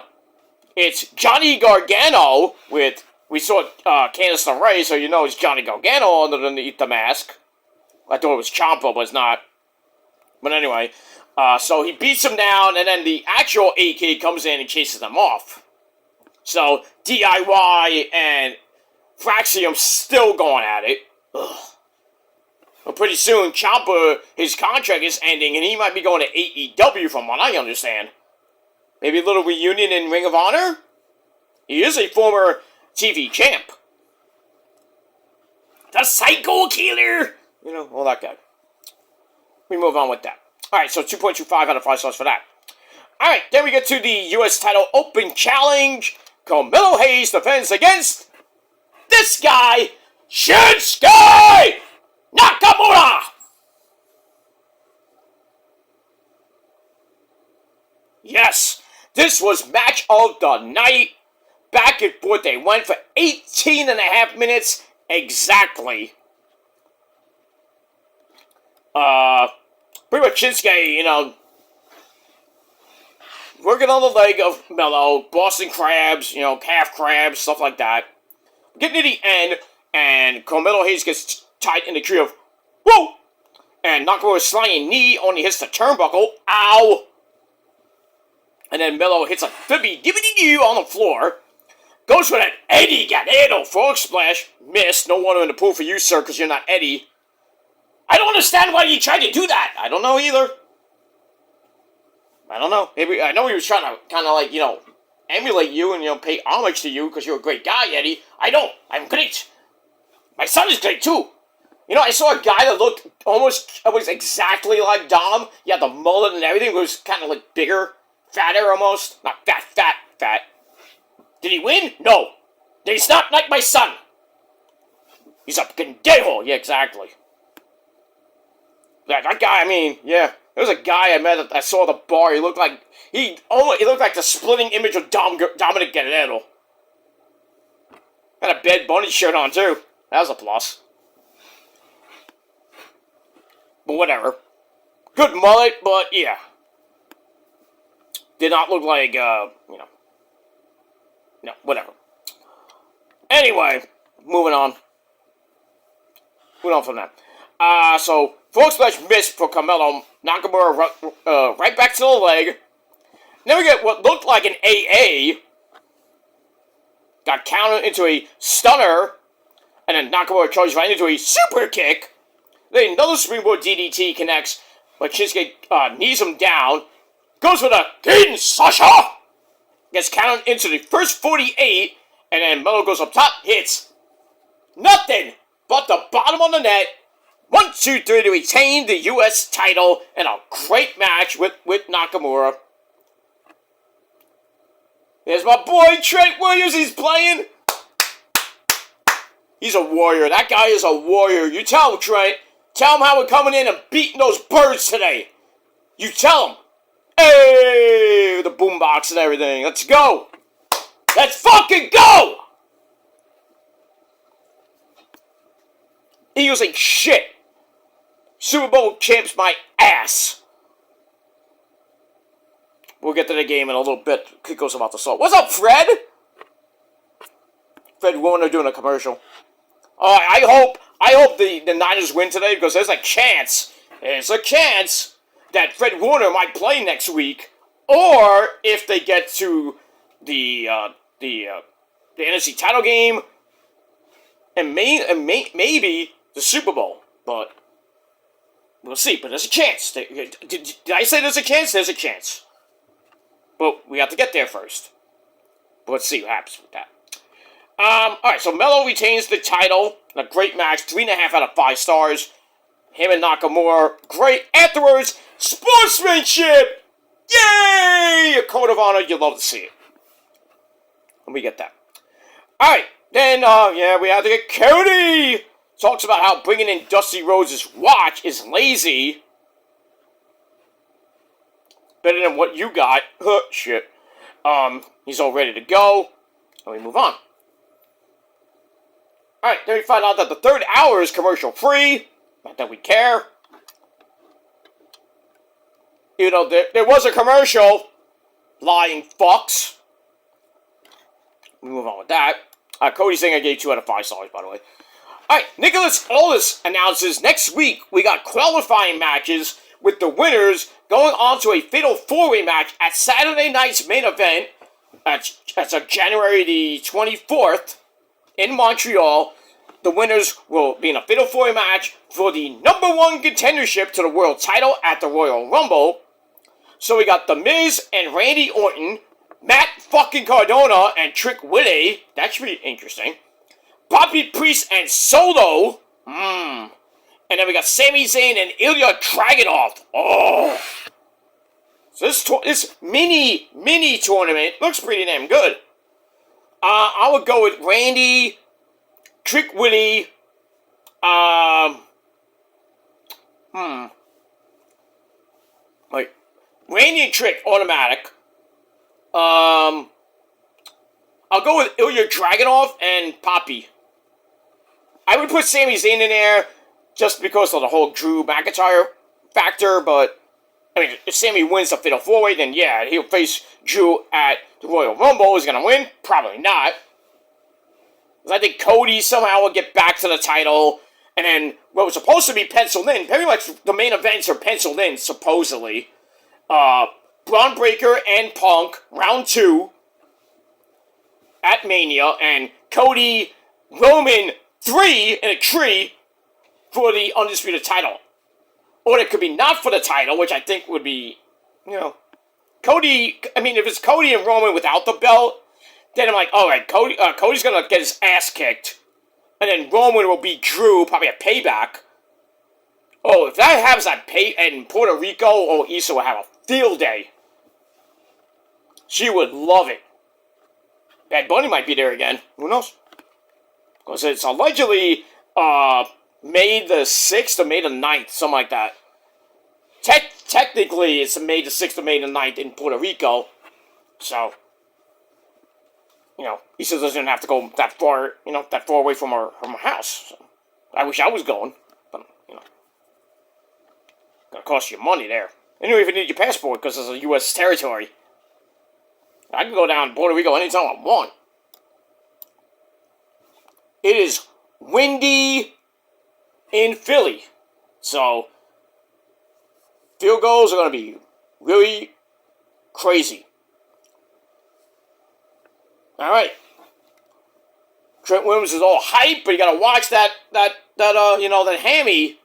it's Johnny Gargano we saw Candice LeRae, so it's Johnny Gargano underneath the mask. I thought it was Ciampa, but it's not. But anyway, so he beats him down, and then the actual A-Kid comes in and chases them off. So, DIY and Fraxium still going at it. Ugh. But pretty soon, Ciampa, his contract is ending, and he might be going to AEW from what I understand. Maybe a little reunion in Ring of Honor? He is a former TV champ. The Psycho Killer! All that guy. We move on with that. Alright, so 2.25 out of 5 stars for that. Alright, then we get to the U.S. title Open Challenge. Carmelo Hayes defends against this guy, Shinsuke Nakamura! Yes, this was match of the night. Back and forth, they went for 18.5 minutes exactly. Pretty much Shinsuke, working on the leg of Melo, Boston Crabs, calf crabs, stuff like that. Getting to the end, And Carmelo Hayes gets tied in the tree of, whoa! And Nakamura's sliding knee only hits the turnbuckle. Ow! And then Melo hits a flippy-dippity-doo on the floor. Goes for that Eddie Guerrero frog splash. Missed. No water in the pool for you, sir, because you're not Eddie. I don't understand why he tried to do that. I don't know either. I don't know. Maybe I know he was trying to kind of like, emulate you and, pay homage to you because you're a great guy, Eddie. I know. I'm great. My son is great, too. I saw a guy that looked almost exactly like Dom. He had the mullet and everything. It was kind of like bigger, fatter almost. Not fat. Did he win? No. He's not like my son. He's a pendejo. Yeah, exactly. That guy, yeah. There was a guy I saw at the bar. He looked like the splitting image of Dominic Guerrero. Had a Bad Bunny shirt on, too. That was a plus. But whatever. Good mullet, but yeah. Did not look like, no, whatever. Anyway, moving on. Moving on from that. So, frog splash missed for Carmelo. Nakamura right back to the leg. Then we get what looked like an AA. Got countered into a stunner. And then Nakamura charges right into a super kick. Then another springboard DDT connects. But Shinsuke knees him down. Goes with a King Sasha. Gets counted into the first 48. And then Melo goes up top. Hits nothing but the bottom of the net. 1, 2, 3 to retain the U.S. title. And a great match with Nakamura. There's my boy Trent Williams. He's playing. He's a warrior. That guy is a warrior. You tell him, Trent. Tell him how we're coming in and beating those birds today. You tell him. Hey, the boombox and everything. Let's go. Let's fucking go. Eagles ain't shit. Super Bowl champs my ass. We'll get to the game in a little bit. Kiko's about to salt. What's up, Fred? Fred Warner doing a commercial. I hope the Niners win today because there's a chance that Fred Warner might play next week, or if they get to the NFC title game and maybe the Super Bowl, but we'll see. But there's a chance. Did I say there's a chance? There's a chance, but we have to get there first. But let's see what happens with that. Alright, so Melo retains the title. A great match. 3.5 out of 5 stars. Him and Nakamura. Great. Afterwards, sportsmanship! Yay! A code of honor. You love to see it. And we get that. Alright, then, we have to get Cody! Talks about how bringing in Dusty Rhodes' watch is lazy. Better than what you got. Shit. He's all ready to go. And we move on. Alright, then we find out that the third hour is commercial free. Not that we care. Even though there was a commercial. Lying fucks. We move on with that. Cody's saying I gave 2 out of 5 stars, by the way. Alright, Nicholas Aldis announces next week we got qualifying matches with the winners going on to a fatal 4-way match at Saturday night's main event. That's January the 24th. In Montreal, the winners will be in a fatal 4-way match for the number 1 contendership to the world title at the Royal Rumble. So we got The Miz and Randy Orton, Matt fucking Cardona and Trick Willie. That should be interesting. Bobby Priest and Solo. And then we got Sami Zayn and Ilya Dragunov. Oh. So this mini tournament looks pretty damn good. I would go with Randy, Trick Willie, Randy and Trick, automatic. I'll go with Ilya Dragunov and Poppy. I would put Sami Zayn in there just because of the whole Drew McIntyre factor, but if Sami wins the Fatal 4-Way, then yeah, he'll face Drew at the Royal Rumble. Is he going to win? Probably not. I think Cody somehow will get back to the title, and then what was supposed to be penciled in, pretty much the main events are penciled in, supposedly. Braun Breaker and Punk, round 2 at Mania, and Cody Roman 3 in a tree for the Undisputed title. Or it could be not for the title, which I think would be, Cody, I mean, if it's Cody and Roman without the belt, then I'm like, alright, Cody's gonna get his ass kicked, and then Roman will beat Drew, probably a payback. Oh, if that happens in Puerto Rico, Issa will have a field day. She would love it. Bad Bunny might be there again. Who knows? Because it's allegedly, May the 6th or May the 9th, something like that. Technically, it's May the 6th or May the 9th in Puerto Rico. So, Issa doesn't have to go that far, away from her house. So, I wish I was going, but, gonna cost you money there. And you don't even need your passport because it's a U.S. territory. I can go down to Puerto Rico anytime I want. It is windy in Philly. So, field goals are going to be really crazy. All right. Trent Williams is all hype, but you got to watch that hammy.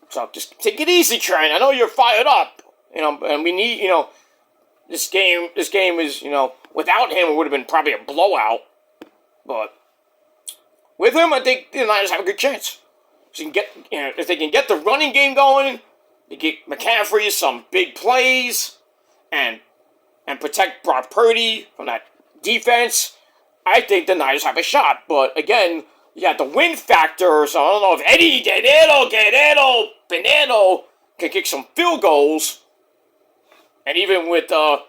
So just take it easy, Trent. I know you're fired up. And we need, this game is, without him, it would have been probably a blowout. But with him, I think the Niners have a good chance. If they can get the running game going, they get McCaffrey some big plays, and protect Brock Purdy from that defense, I think the Niners have a shot. But again, you got the win factor, so I don't know if Eddie Pinero can kick some field goals. And even with the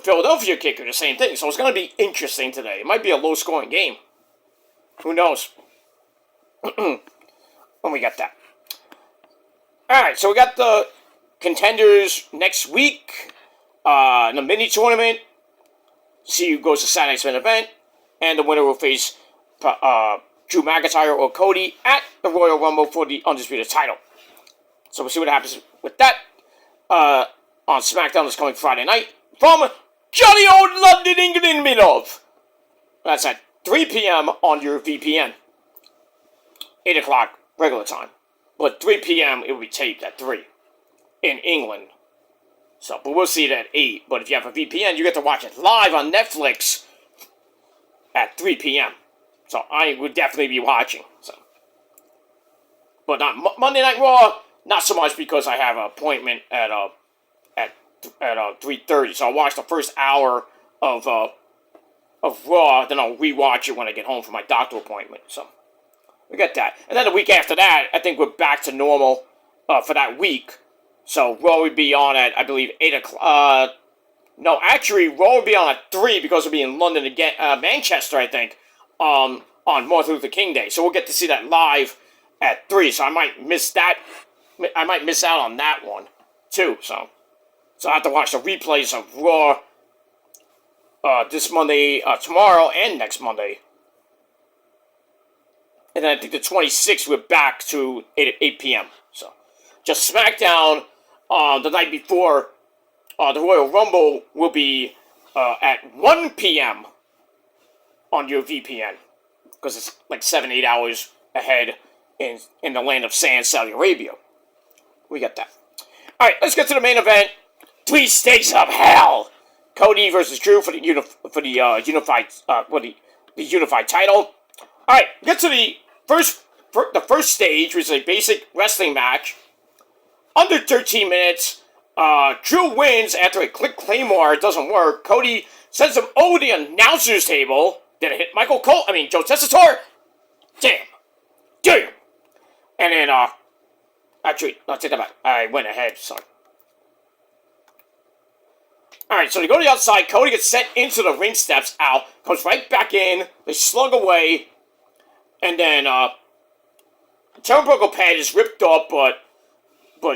Philadelphia kicker, the same thing. So it's going to be interesting today. It might be a low-scoring game. Who knows? When we got that. Alright, so we got the contenders next week. In the mini-tournament. See who goes to Saturday night's main event. And the winner will face Drew McIntyre or Cody at the Royal Rumble for the Undisputed title. So we'll see what happens with that. On Smackdown this coming Friday night from jolly old London, England, mid-of. That's at 3 p.m. on your VPN. 8 o'clock regular time. But 3 p.m. it will be taped at 3 in England. So, but we'll see it at 8. But if you have a VPN, you get to watch it live on Netflix at 3 p.m. So I would definitely be watching. So, but not Monday Night Raw. Not so much because I have an appointment at 3:30. So I'll watch the first hour of Raw. Then I'll rewatch it when I get home from my doctor appointment. So we got that. And then the week after that, I think we're back to normal for that week. So Raw would be on at, I believe, 8 o'clock. No, actually, Raw would be on at 3 because it'll be in London again, Manchester, I think, on Martin Luther King Day. So we'll get to see that live at 3. So I might miss that. I might miss out on that one, too. So I have to watch the replays of Raw this Monday, tomorrow, and next Monday. And then I think the 26th, we're back to 8 p.m. So just SmackDown the night before the Royal Rumble will be at 1 p.m. on your VPN. Because it's like 7-8 hours ahead in the land of sand, Saudi Arabia. We got that. Alright, let's get to the main event. 3 stakes of hell. Cody versus Drew for the unified title. Alright, get to the first stage, which is a basic wrestling match. Under 13 minutes, Drew wins after a click claymore. It doesn't work. Cody sends him over the announcer's table. Did it hit Joe Tessitore? Damn. And then, actually, I'll take that back. I went ahead, sorry. Alright, so they go to the outside. Cody gets sent into the ring steps. Comes right back in. They slug away. And then, the turnbuckle pad is ripped up, but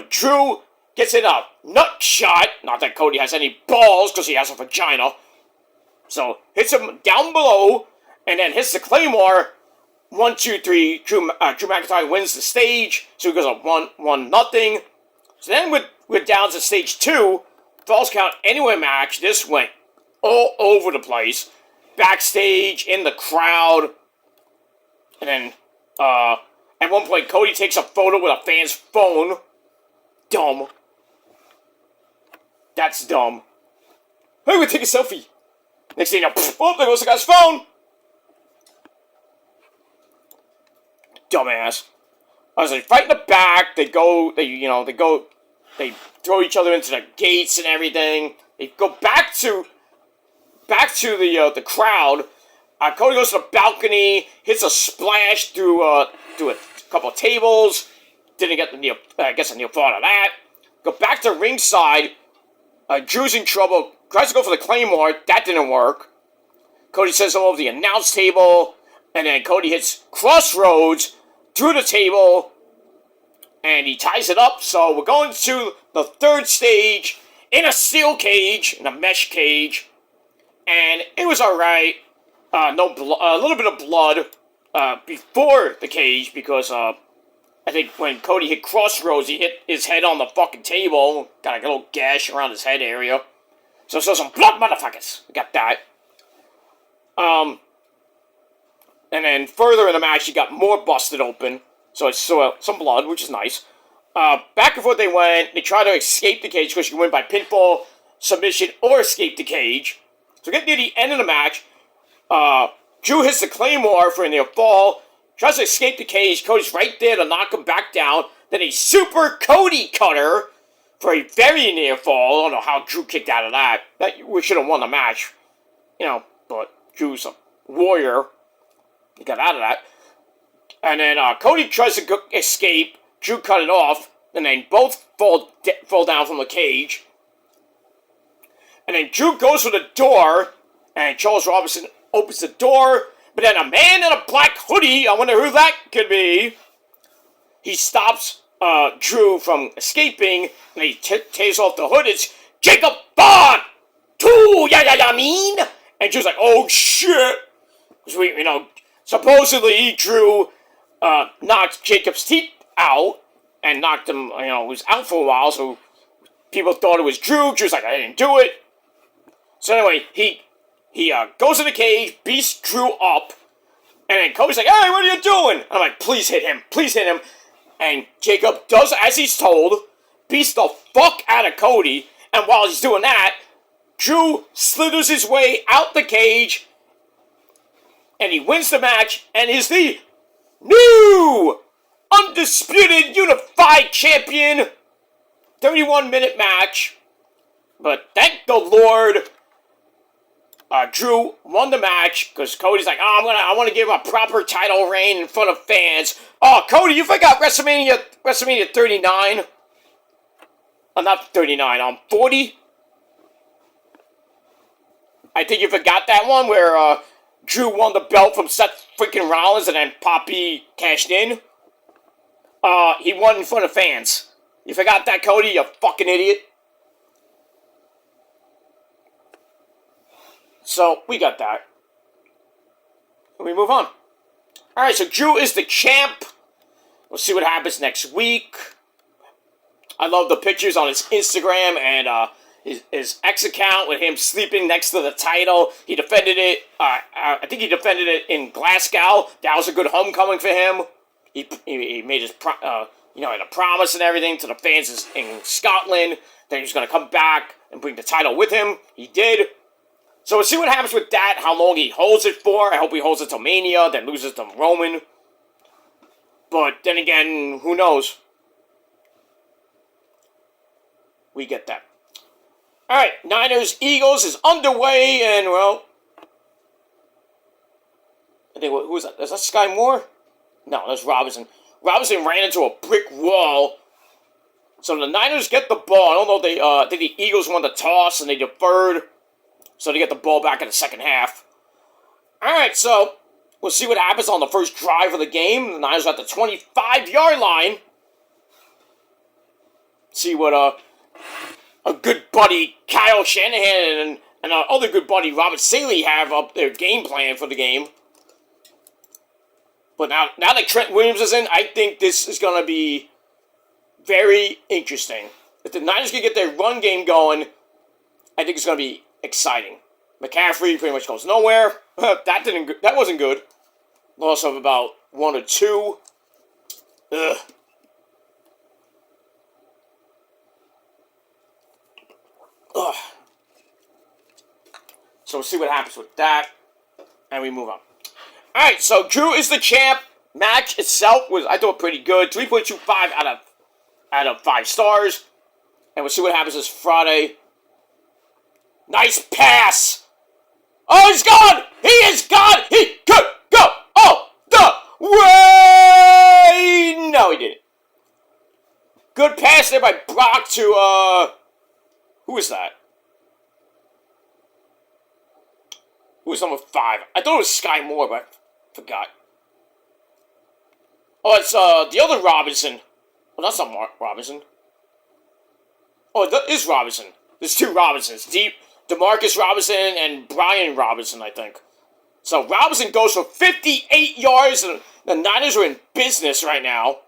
Drew gets in a nut shot. Not that Cody has any balls, because he has a vagina. So, hits him down below, and then hits the Claymore. 1, 2, 3. Drew McIntyre wins the stage, so he goes up 1-0. So then we're down to stage 2, Falls Count Anywhere match. This went all over the place, backstage, in the crowd, and then at one point Cody takes a photo with a fan's phone. Dumb. That's dumb. Hey, we'll take a selfie. Next thing you know, oh, there goes the guy's phone. Dumbass. I was like, fight in the back. They throw each other into the gates and everything. They go back to the crowd. Cody goes to the balcony, hits a splash through a couple of tables. Didn't get a near fall out of that. Go back to ringside. Drew's in trouble. Tries to go for the Claymore. That didn't work. Cody sends him over the announce table. And then Cody hits Crossroads through the table. And he ties it up. So we're going to the third stage in a steel cage, in a mesh cage. And it was alright. A little bit of blood before the cage because I think when Cody hit Crossroads, he hit his head on the fucking table. Got a little gash around his head area. So some blood, motherfuckers. We got that. And then further in the match, he got more busted open. So I saw some blood, which is nice. Back and forth they went. They tried to escape the cage because you can win by pinfall, submission, or escape the cage. So getting near the end of the match, Drew hits the Claymore for a near fall. Tries to escape the cage. Cody's right there to knock him back down. Then a super Cody cutter for a very near fall. I don't know how Drew kicked out of that. We should have won the match. But Drew's a warrior. He got out of that. And then Cody tries to escape. Drew cut it off. And then both fall down from the cage. And then Drew goes for the door. And Charles Robinson opens the door. But then a man in a black hoodie, I wonder who that could be. He stops Drew from escaping. And he tears off the hood. It's Jacob Vaughn! I mean? And Drew's like, oh shit! So supposedly Drew knocked Jacob's teeth out. And knocked him, was out for a while. So people thought it was Drew. Drew's like, I didn't do it. So anyway, he goes in the cage, beats Drew up, and then Cody's like, hey, what are you doing? And I'm like, please hit him. And Jacob does as he's told, beats the fuck out of Cody, and while he's doing that, Drew slithers his way out the cage, and he wins the match, and is the new undisputed unified champion. 31-minute match. But thank the Lord, Drew won the match because Cody's like, I want to give him a proper title reign in front of fans. Oh, Cody, you forgot WrestleMania 39. Not 39, 40. I think you forgot that one where Drew won the belt from Seth freaking Rollins and then Poppy cashed in. He won in front of fans. You forgot that, Cody, you fucking idiot. So, we got that. We move on. Alright, so Drew is the champ. We'll see what happens next week. I love the pictures on his Instagram and his X account with him sleeping next to the title. He defended it. I think he defended it in Glasgow. That was a good homecoming for him. He made his had a promise and everything to the fans in Scotland that he was going to come back and bring the title with him. He did. So we'll see what happens with that, how long he holds it for. I hope he holds it till Mania, then loses to Roman. But then again, who knows? We get that. Alright, Niners-Eagles is underway, and, well, I think, who is that? Is that Sky Moore? No, that's Robinson. Robinson ran into a brick wall. So the Niners get the ball. I don't know if the Eagles won the toss, and they deferred. So they get the ball back in the second half. Alright, so we'll see what happens on the first drive of the game. The Niners are at the 25-yard line. See what a good buddy Kyle Shanahan and our other good buddy Robert Saley have up their game plan for the game. But now that Trent Williams is in, I think this is going to be very interesting. If the Niners can get their run game going, I think it's going to be exciting. McCaffrey pretty much goes nowhere. That wasn't good. Loss of about 1 or 2. Ugh. Ugh. So we'll see what happens with that. And we move on. Alright, so Drew is the champ. Match itself was, I thought, pretty good. 3.25 out of 5 stars. And we'll see what happens this Friday. Nice pass! Oh, he's gone! He is gone! He could go all the way! No, he didn't. Good pass there by Brock to, who was that? Who was number 5? I thought it was Sky Moore, but I forgot. Oh, it's, the other Robinson. Well, that's not Mark Robinson. Oh, that is Robinson. There's 2 Robinsons. DeMarcus Robinson and Brian Robinson, I think. So, Robinson goes for 58 yards, and the Niners are in business right now.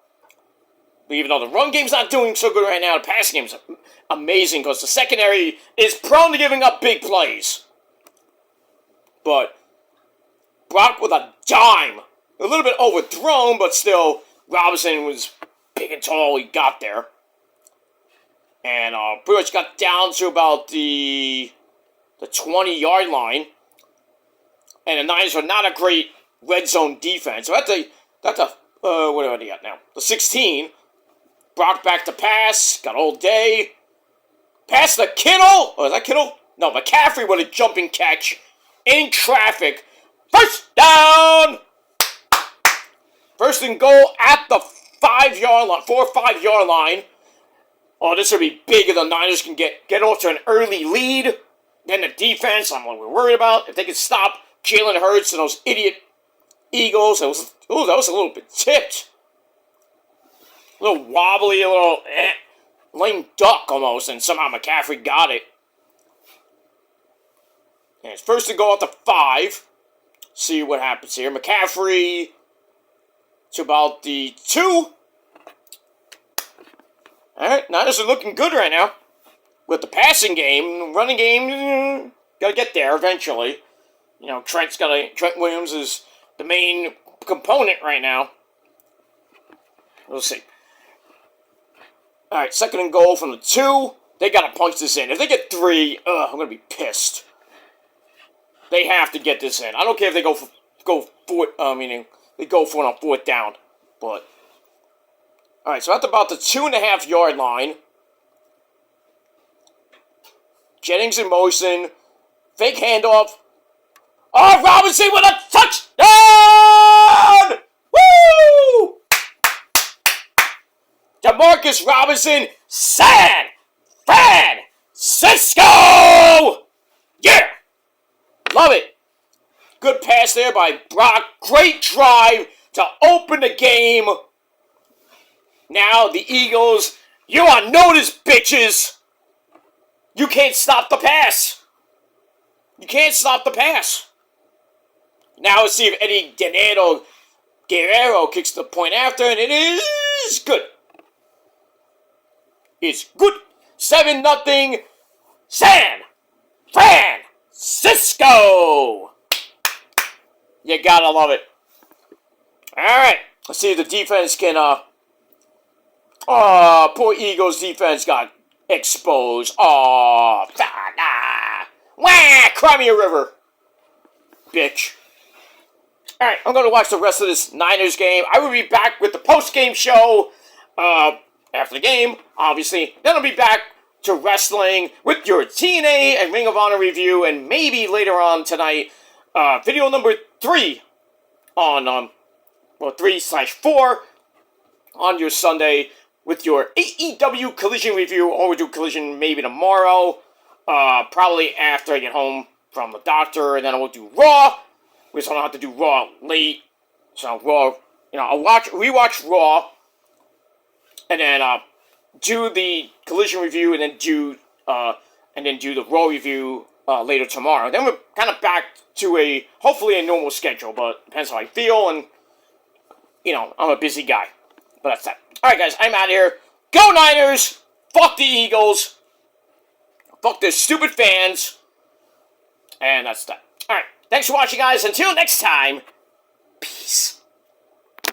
Even though the run game's not doing so good right now, the passing game's amazing, because the secondary is prone to giving up big plays. But Brock with a dime. A little bit overthrown, but still, Robinson was big and tall. He got there. And pretty much got down to about the 20-yard line. And the Niners are not a great red zone defense. So that's a what do I got now? The 16. Brock back to pass. Got all day. Pass to Kittle. Oh, is that Kittle? No, McCaffrey with a jumping catch. In traffic. First down! First and goal at the 5-yard line. 4 or 5-yard line. Oh, this will be big if the Niners can get off to an early lead. Then the defense, I'm what we're worried about. If they can stop Jalen Hurts and those idiot Eagles. That was a little bit tipped. A little wobbly, a little lame duck almost. And somehow McCaffrey got it. And it's first and goal at the 5. See what happens here. McCaffrey to about the 2. Alright, Niners are looking good right now. With the passing game, running game, gotta get there eventually. You know, Trent Williams is the main component right now. We'll see. Alright, second and goal from the 2. They gotta punch this in. If they get 3, I'm gonna be pissed. They have to get this in. I don't care if they go for it on 4th down. But alright, so at about the 2.5-yard line. Jennings in motion. Fake handoff. Oh, Robinson with a touchdown! Woo! DeMarcus Robinson, San Francisco! Yeah! Love it. Good pass there by Brock. Great drive to open the game. Now the Eagles, you are notice, bitches. You can't stop the pass. You can't stop the pass. Now let's see if Eddie Guerrero kicks the point after, and it is good. It's good. 7-0. San Francisco. You gotta love it. Alright. Let's see if the defense can, poor Eagles defense got exposed. Oh, wah, cry me a river. Bitch. Alright, I'm going to watch the rest of this Niners game. I will be back with the post-game show after the game, obviously. Then I'll be back to wrestling with your TNA and Ring of Honor review, and maybe later on tonight, video number 3 on, 3/4 on your Sunday with your AEW Collision review, or we'll do Collision maybe tomorrow, probably after I get home from the doctor, and then I will do Raw. We just don't have to do Raw late, so Raw, I'll rewatch Raw, and then do the Collision review, and then do the Raw review later tomorrow. Then we're kind of back to hopefully a normal schedule, but depends how I feel, and you know, I'm a busy guy. But that's that. Alright, guys, I'm out of here. Go Niners! Fuck the Eagles! Fuck their stupid fans! And that's that. Alright, thanks for watching, guys. Until next time, peace.